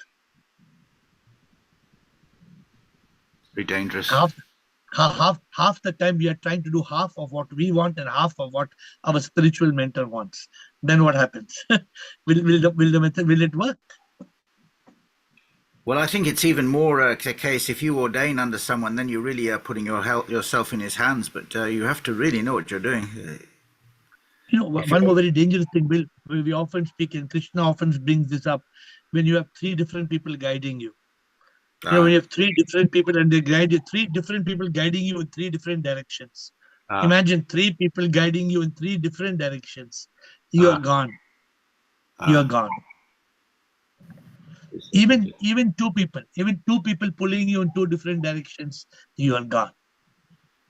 Very dangerous. Half the time we are trying to do half of what we want and half of what our spiritual mentor wants. then what happens? Will it work? Well, I think it's even more a case if you ordain under someone, then you really are putting yourself in his hands. But you have to really know what you're doing. You know, one more very dangerous thing, Bill. We often speak, and Krishna often brings this up. When you have three different people guiding you, you know, when you have three different people and they guide you, three different people guiding you in three different directions. Imagine three people guiding you in three different directions. You are gone. You are gone. Even two people pulling you in two different directions, you are gone.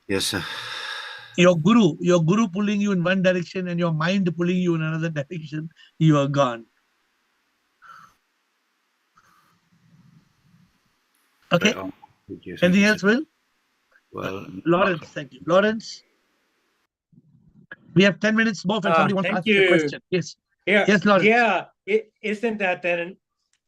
Yes, sir. Your guru pulling you in one direction and your mind pulling you in another direction, you are gone. Okay. Anything else, Will? Well, Lawrence, thank you. Lawrence, we have 10 minutes more. If somebody wants to ask you a question. Yes. Yeah. Yes, Lawrence. Yeah. Isn't that then,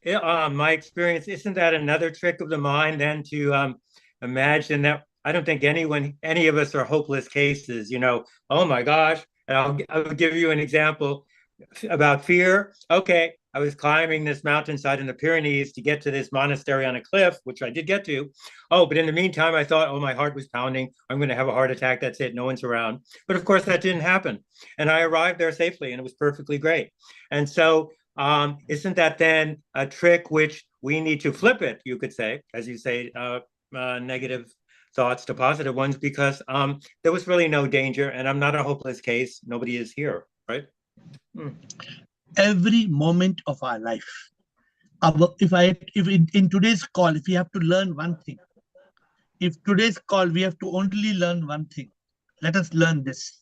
my experience, isn't that another trick of the mind then to imagine that? I don't think any of us are hopeless cases, you know. Oh my gosh. And I'll give you an example about fear. Okay, I was climbing this mountainside in the Pyrenees to get to this monastery on a cliff, which I did get to. Oh, but in the meantime, I thought, oh, my heart was pounding. I'm going to have a heart attack. That's it. No one's around. But of course, that didn't happen. And I arrived there safely, and it was perfectly great. And so isn't that then a trick which we need to flip it, you could say, as you say, negative thoughts to positive ones, because there was really no danger, and I'm not a hopeless case. Nobody is here, right? Every moment of our life. If in today's call, if we have to learn one thing, if today's call we have to only learn one thing, let us learn this: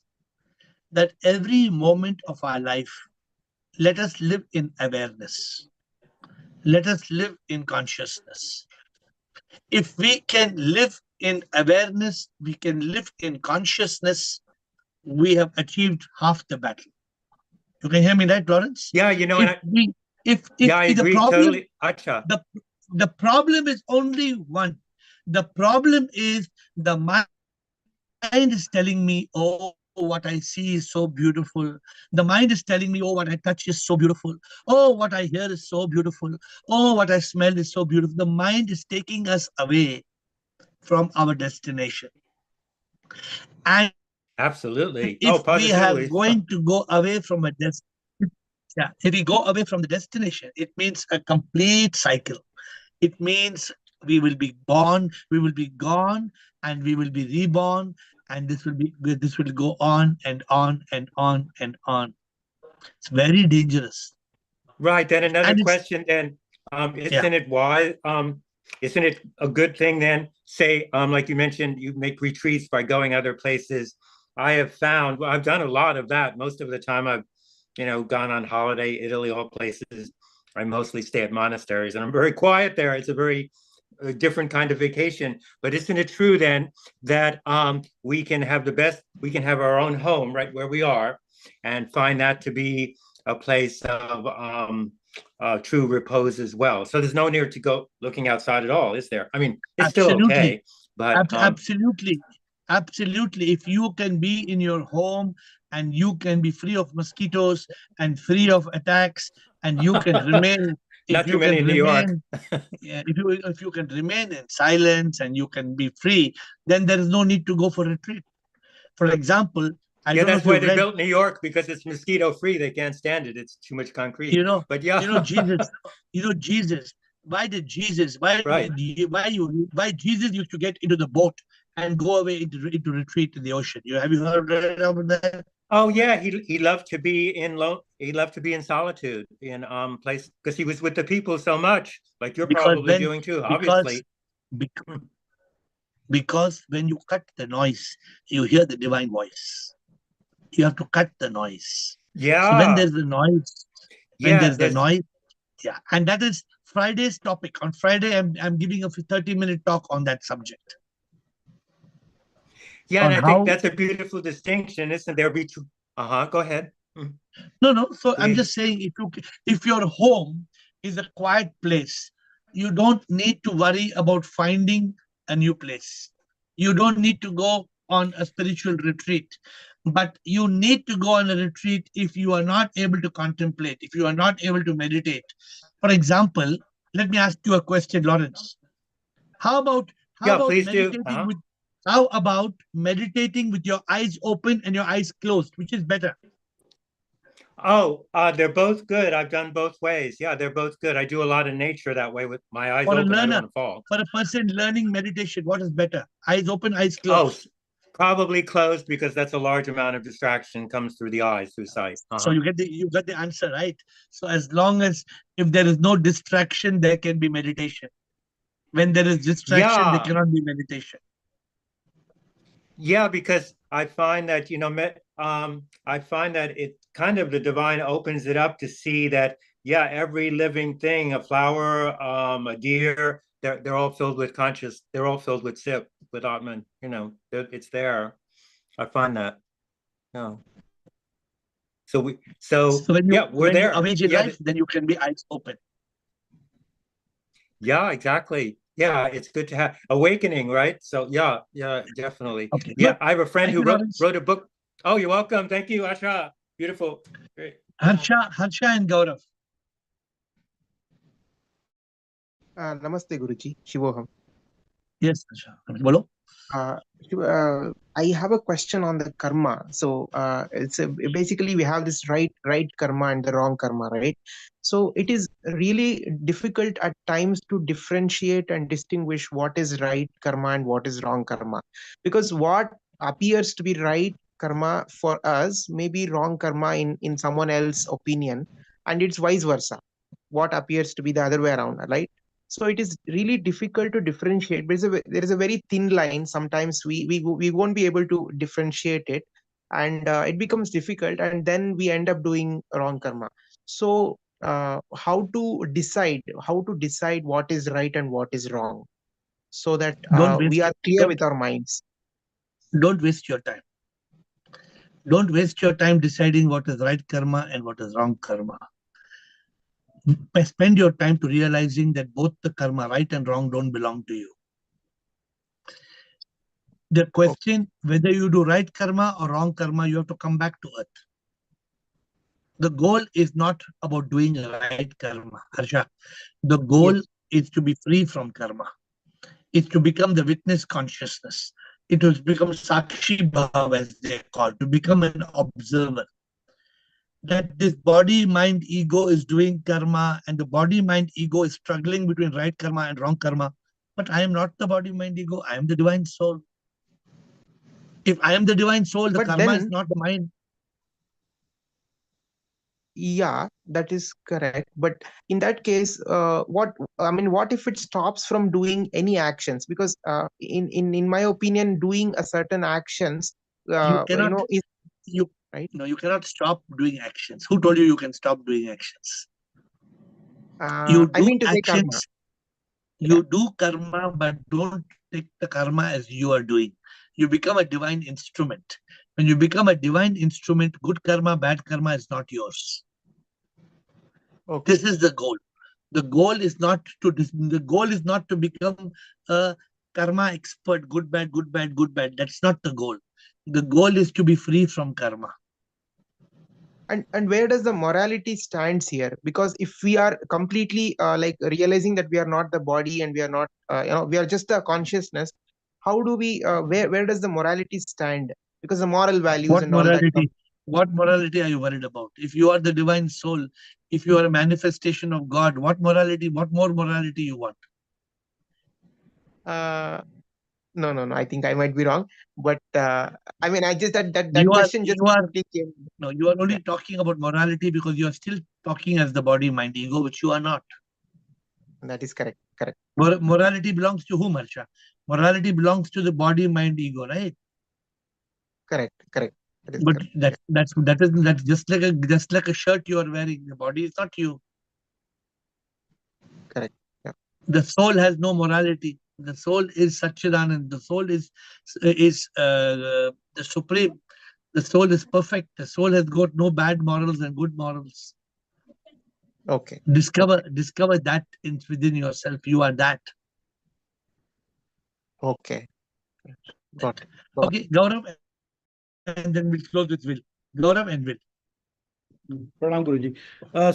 that every moment of our life, let us live in awareness. Let us live in consciousness. If we can live in awareness, we can live in consciousness, we have achieved half the battle. You can hear me, right, Lawrence? Yeah, you know, I agree totally. The problem is only one. The problem is the mind is telling me, oh, what I see is so beautiful. The mind is telling me, oh, what I touch is so beautiful. Oh, what I hear is so beautiful. Oh, what I smell is so beautiful. The mind is taking us away from our destination. And absolutely, if we are going to go away from a destination, if we go away from the destination, it means a complete cycle. It means we will be born, we will be gone, and we will be reborn, and this will go on and on and on and on. It's very dangerous. Right. Then another question then, isn't it a good thing then, say, like you mentioned, you make retreats by going other places. I have found, well, I've done a lot of that. Most of the time I've, gone on holiday, Italy, all places. I mostly stay at monasteries and I'm very quiet there. It's a very different kind of vacation. But isn't it true then that we can have our own home right where we are and find that to be a place of true repose as well? So there's no need to go looking outside at all, is there? I mean, it's still okay, but absolutely. If you can be in your home and you can be free of mosquitoes and free of attacks, and you can remain not too many in New York. If you can remain in silence and you can be free, then there is no need to go for retreat. For example, that's why they built New York, because it's mosquito free. They can't stand it. It's too much concrete. But Jesus. Why did Jesus? Why Jesus used to get into the boat and go away into retreat in the ocean? Have you heard about that? Oh yeah, he loved to be in solitude in place, because he was with the people so much, like you're probably doing too, obviously. Because when you cut the noise, you hear the divine voice. You have to cut the noise. Yeah. So when there's the noise, and that is Friday's topic. On Friday, I'm giving a 30-minute talk on that subject. Yeah, and I think that's a beautiful distinction, isn't there? Go ahead. No. So I'm just saying, if your home is a quiet place, you don't need to worry about finding a new place. You don't need to go on a spiritual retreat. But you need to go on a retreat if you are not able to contemplate, if you are not able to meditate. For example, let me ask you a question, Lawrence. How about Please do. meditating with how about meditating with your eyes open and your eyes closed? Which is better? Oh, they're both good. I've done both ways. Yeah, they're both good. I do a lot of nature that way with my eyes For a open. I don't learner, want to fall. for a person learning meditation, what is better? Eyes open, eyes closed? Oh, probably closed because that's a large amount of distraction comes through the eyes, through sight. So you got the answer, right? So as long as if there is no distraction, there can be meditation. When there is distraction, there Yeah. cannot be meditation. Yeah, because I find that, I find that it kind of the divine opens it up to see that, yeah, every living thing, a flower, a deer, they're all filled with conscious, they're all filled with sip, with Atman, it's there. I find that. Yeah. So we're When there. you awake in Yeah, life, then you can be eyes open. yeah, exactly. Yeah, it's good to have awakening, right? So yeah, definitely. Okay. Yeah, Good. I have a friend Thank who you, Lawrence. wrote a book. Oh, you're welcome. Thank you, Asha. Beautiful. Great. Harsha and Gaurav. Namaste, Guruji. Shivoham. Yes, Harsha. Bolo. I have a question on the karma. So basically we have this right karma and the wrong karma, right? So it is really difficult at times to differentiate and distinguish what is right karma and what is wrong karma, because what appears to be right karma for us may be wrong karma in someone else's opinion, and it's vice versa. What appears to be the other way around, right? So it is really difficult to differentiate. There is a very thin line. Sometimes we won't be able to differentiate it, and it becomes difficult, and then we end up doing wrong karma. So how to decide what is right and what is wrong, so that we are clear with our minds. Don't waste your time. Don't waste your time deciding what is right karma and what is wrong karma. Spend your time to realizing that both the karma, right and wrong, don't belong to you. The question, whether you do right karma or wrong karma, you have to come back to earth. The goal is not about doing right karma, Harsha. The goal is to be free from karma. It's to become the witness consciousness. It will become Sakshi Bhav, as they call, to become an observer. That this body, mind, ego is doing karma, and the body, mind, ego is struggling between right karma and wrong karma. But I am not the body, mind, ego. I am the divine soul. If I am the divine soul, the karma is not mine. Yeah, that is correct. But in that case, what if it stops from doing any actions? Because in my opinion, doing a certain actions, You cannot, right? No, you cannot stop doing actions. Who told you you can stop doing actions? You do actions. You do karma, but don't take the karma as you are doing. You become a divine instrument. When you become a divine instrument, good karma, bad karma is not yours. Okay. This is the goal. The goal is not to become a karma expert, good, bad, good, bad, good, bad. That's not the goal. The goal is to be free from karma. And where does the morality stands here? Because if we are completely like realizing that we are not the body and we are not we are just the consciousness, how do we where does the morality stand? Because the moral values What and all that. What morality are you worried about? If you are the divine soul, if you are a manifestation of God, what more morality you want? No. I think I might be wrong. But I mean, I just that question just came. No, you are only talking about morality because you are still talking as the body, mind, ego, which you are not. That is correct. Correct. Morality belongs to whom, Harsha? Morality belongs to the body, mind, ego, right? Correct. That is but correct. That's just like a shirt you are wearing. The body is not you. Correct. Yeah. The soul has no morality. The soul is Satchidanand. The soul is the supreme. The soul is perfect. The soul has got no bad morals and good morals. Okay. Discover that within yourself. You are that. Okay. Got it. Okay, Gaurav. and then we'll close with Will. Gaurav and Will. Pranam Guruji.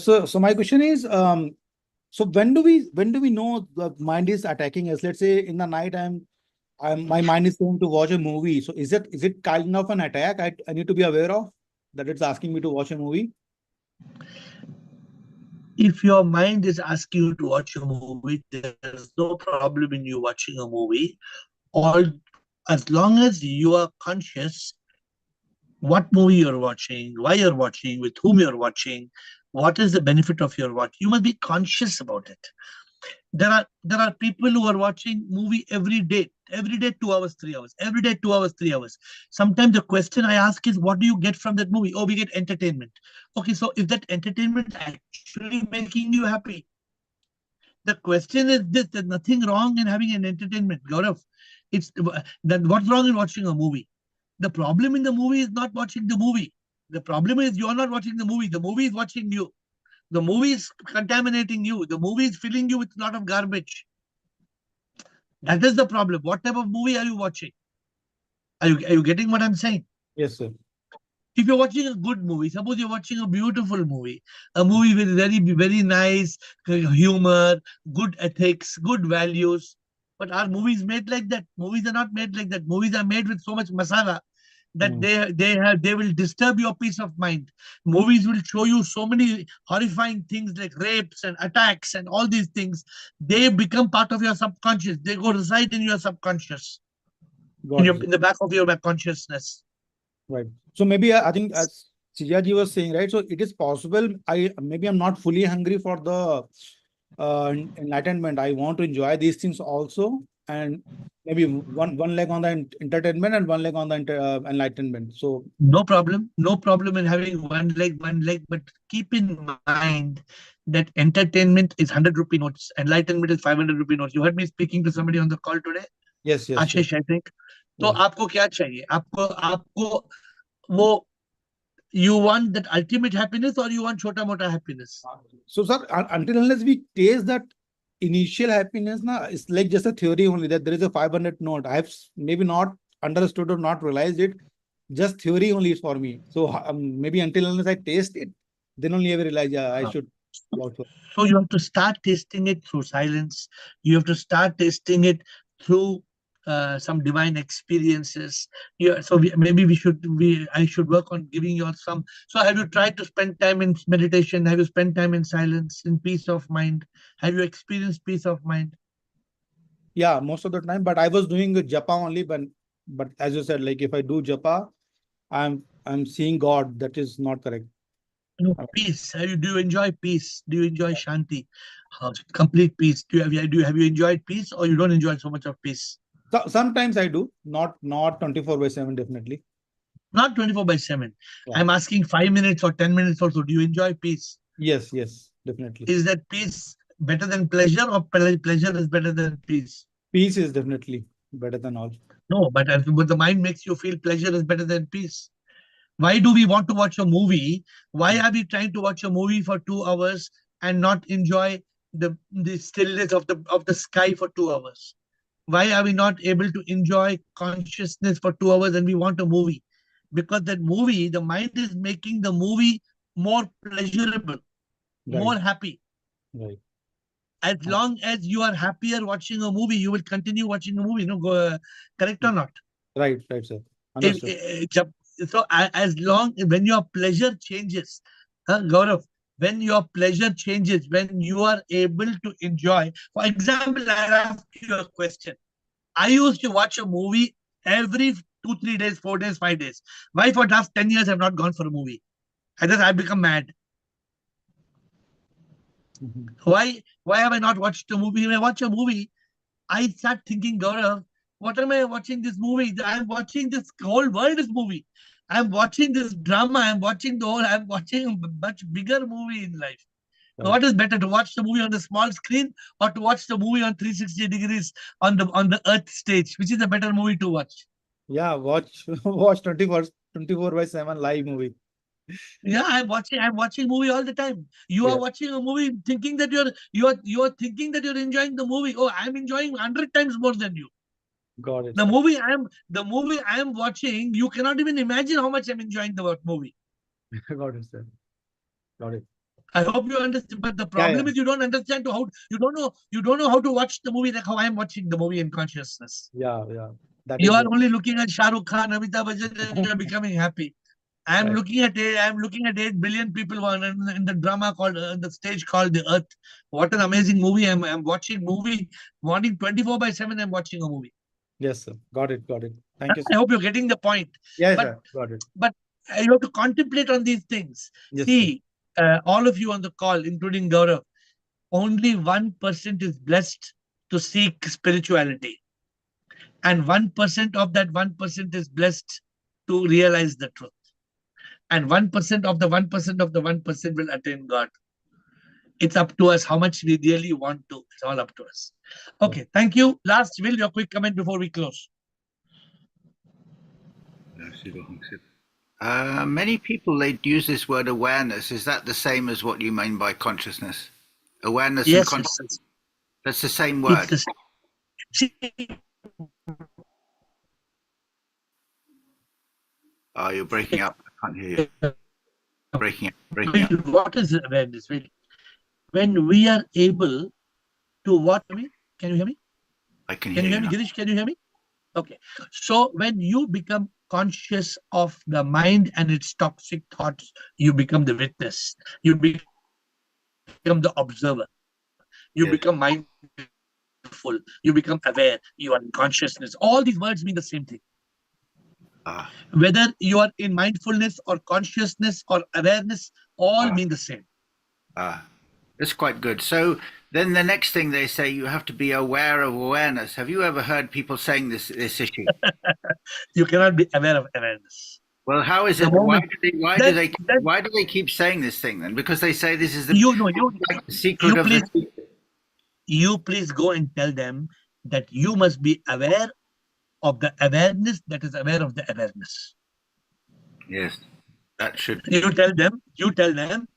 So my question is, so when do we know the mind is attacking us? Let's say in the night, my mind is going to watch a movie. So is it kind of an attack I need to be aware of, that it's asking me to watch a movie? If your mind is asking you to watch a movie, there's no problem in you watching a movie. All as long as you are conscious what movie you're watching, why you're watching, with whom you're watching, what is the benefit of your watch. You must be conscious about it. There are people who are watching movie every day 2 hours, 3 hours, every day 2 hours, 3 hours. Sometimes the question I ask is, what do you get from that movie? Oh, we get entertainment. Okay, so is that entertainment actually making you happy? The question is this: there's nothing wrong in having an entertainment, Gaurav. It's that what's wrong in watching a movie? The problem in the movie is not watching the movie. The problem is you're not watching the movie. The movie is watching you. The movie is contaminating you. The movie is filling you with a lot of garbage. That is the problem. What type of movie are you watching? Are you getting what I'm saying? Yes, sir. If you're watching a good movie, suppose you're watching a beautiful movie, a movie with very nice humor, good ethics, good values. But are movies made like that? Movies are not made like that. Movies are made with so much masala that they will disturb your peace of mind. Movies will show you so many horrifying things like rapes and attacks and all these things. They become part of your subconscious. They go reside in your subconscious, in the back of your consciousness. Right. So maybe I think, as Sijaji was saying, right? So it is possible I'm not fully hungry for the enlightenment. I want to enjoy these things also, and maybe one leg on the entertainment and one leg on the enlightenment. So no problem in having one leg, but keep in mind that entertainment is 100 rupee notes, enlightenment is 500 rupee notes. You heard me speaking to somebody on the call today. Yes, Ashish, I think. So आपको क्या चाहिए? आपको वो, you want that ultimate happiness or you want chota mota happiness? So sir, until unless we taste that initial happiness, it's like just a theory only, that there is a 500 note. I have maybe not understood or not realized it. Just theory only is for me. So maybe until unless I taste it, then only I will realize, yeah, I should. So you have to start tasting it through silence. You have to start tasting it through some divine experiences. So I should work on giving you some. So have you tried to spend time in meditation? Have you spent time in silence, in peace of mind? Have you experienced peace of mind? Yeah, most of the time. But I was doing japa only. But as you said, like if I do japa, I'm seeing God. That is not correct. No, peace. Do you enjoy peace? Do you enjoy shanti? Complete peace. Have you enjoyed peace, or you don't enjoy so much of peace? So, sometimes I do, not 24/7, definitely. Not 24/7. Yeah. I'm asking 5 minutes or 10 minutes also. Do you enjoy peace? Yes, definitely. Is that peace better than pleasure, or pleasure is better than peace? Peace is definitely better than all. No, but the mind makes you feel pleasure is better than peace. Why do we want to watch a movie? Why are we trying to watch a movie for 2 hours and not enjoy the stillness of the sky for 2 hours? Why are we not able to enjoy consciousness for 2 hours and we want a movie? Because that movie, the mind is making the movie more pleasurable, more happy. Right. As long as you are happier watching a movie, you will continue watching a movie. Correct or not? Right, sir. Understood. So as long when your pleasure changes, Gaurav, when your pleasure changes, when you are able to enjoy. For example, I'll ask you a question. I used to watch a movie every 2, 3 days, 4 days, 5 days. Why for the last 10 years I've not gone for a movie? I've become mad. Why have I not watched a movie? When I watch a movie, I start thinking, Gaurav, what am I watching this movie? I'm watching this whole world is movie. I'm watching this drama. I'm watching a much bigger movie in life. Right. What is better, to watch the movie on the small screen or to watch the movie on 360 degrees on the earth stage? Which is a better movie to watch? Yeah, watch 24/7 live movie. Yeah, I'm watching movie all the time. You are watching a movie thinking that you're thinking that you're enjoying the movie. Oh, I'm enjoying 100 times more than you. Got it. The movie I am watching, you cannot even imagine how much I'm enjoying the movie. Got it, sir. Got it. I hope you understand. But the problem is you don't understand you don't know how to watch the movie like how I'm watching the movie in consciousness. Yeah. That You is are it. only looking at Shah Rukh Khan, Amitabh Bachchan, and you're becoming happy. I'm Right. looking at 8 billion people in the drama called the stage called The Earth. What an amazing movie! I'm watching movie morning 24/7. I'm watching a movie. Yes, sir. Got it. Thank you, I sir. hope you're getting the point. Yes, But sir. Got it. but you have to contemplate on these things. Yes, See, all of you on the call, including Gaurav, only 1% is blessed to seek spirituality, and 1% of that 1% is blessed to realize the truth. And 1% of the 1% of the 1% will attain God. It's up to us how much we really want to. It's all up to us. Okay, thank you. Last, Will, your quick comment before we close. Many people, they use this word awareness. Is that the same as what you mean by consciousness? Awareness and Yes, consciousness. That's the same word. It's the same. See, oh, you're breaking up. I can't hear you. Breaking up. What is awareness? When we are able to what? Can you hear me? I can Can hear you hear you. me, Girish? Can you hear me? Okay. So when you become conscious of the mind and its toxic thoughts, you become the witness. You become the observer. You become mindful. You become aware. You are in consciousness. All these words mean the same thing. Whether you are in mindfulness or consciousness or awareness, all mean the same. That's quite good. So then the next thing they say, you have to be aware of awareness. Have you ever heard people saying this issue? You cannot be aware of awareness. Well, how is it? Why do they keep saying this thing then? Because they say this is the secret of the secret. You please go and tell them that you must be aware of the awareness that is aware of the awareness. Yes, that should. You tell them,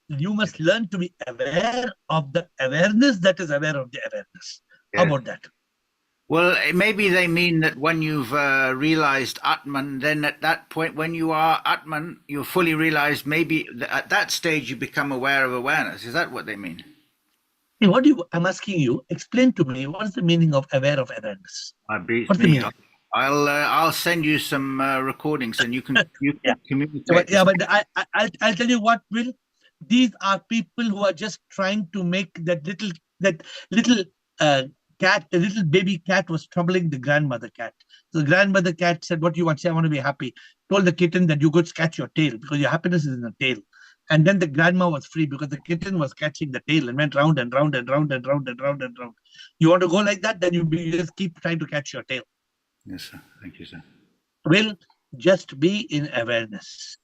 you must learn to be aware of the awareness that is aware of the awareness. Yes. How about that? Well, maybe they mean that when you've realized Atman, then at that point, when you are Atman, you're fully realized, maybe at that stage you become aware of awareness. Is that what they mean? Hey, I'm asking you, explain to me, what is the meaning of aware of awareness? What's the meaning? I'll send you some recordings and you can communicate. Yeah, but I'll tell you what, Will. These are people who are just trying to make that little cat, the little baby cat was troubling the grandmother cat. So the grandmother cat said, what do you want? Say, I want to be happy. Told the kitten that you go scratch your tail because your happiness is in the tail. And then the grandma was free because the kitten was catching the tail and went round and round and round and round and round and round. You want to go like that? Then you just keep trying to catch your tail. Yes, sir. Thank you, sir. Will just be in awareness.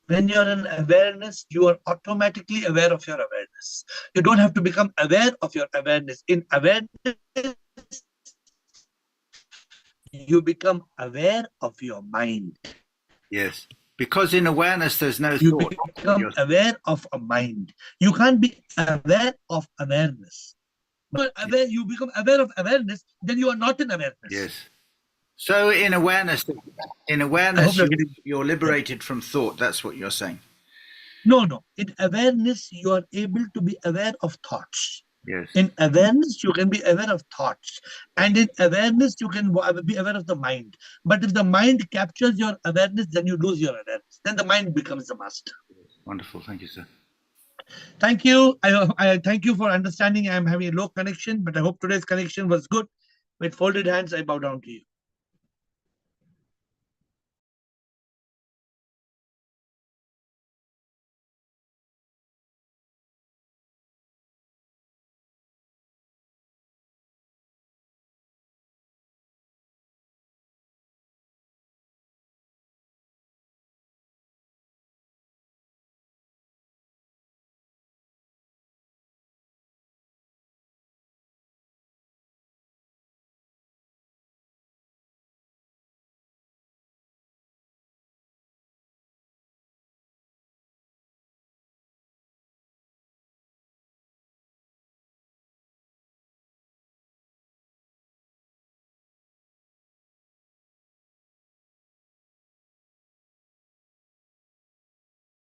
When you're in awareness, you are automatically aware of your awareness. You don't have to become aware of your awareness. In awareness, you become aware of your mind. Yes. Because in awareness, there's no you thought. You become aware of a mind. You can't be aware of awareness. But you become aware of awareness, then you are not in awareness. Yes. So in awareness, you're liberated from thought. That's what you're saying. No. In awareness, you are able to be aware of thoughts. Yes. In awareness, you can be aware of thoughts. And in awareness, you can be aware of the mind. But if the mind captures your awareness, then you lose your awareness. Then the mind becomes the master. Wonderful. Thank you, sir. Thank you. I thank you for understanding. I'm having a low connection, but I hope today's connection was good. With folded hands, I bow down to you.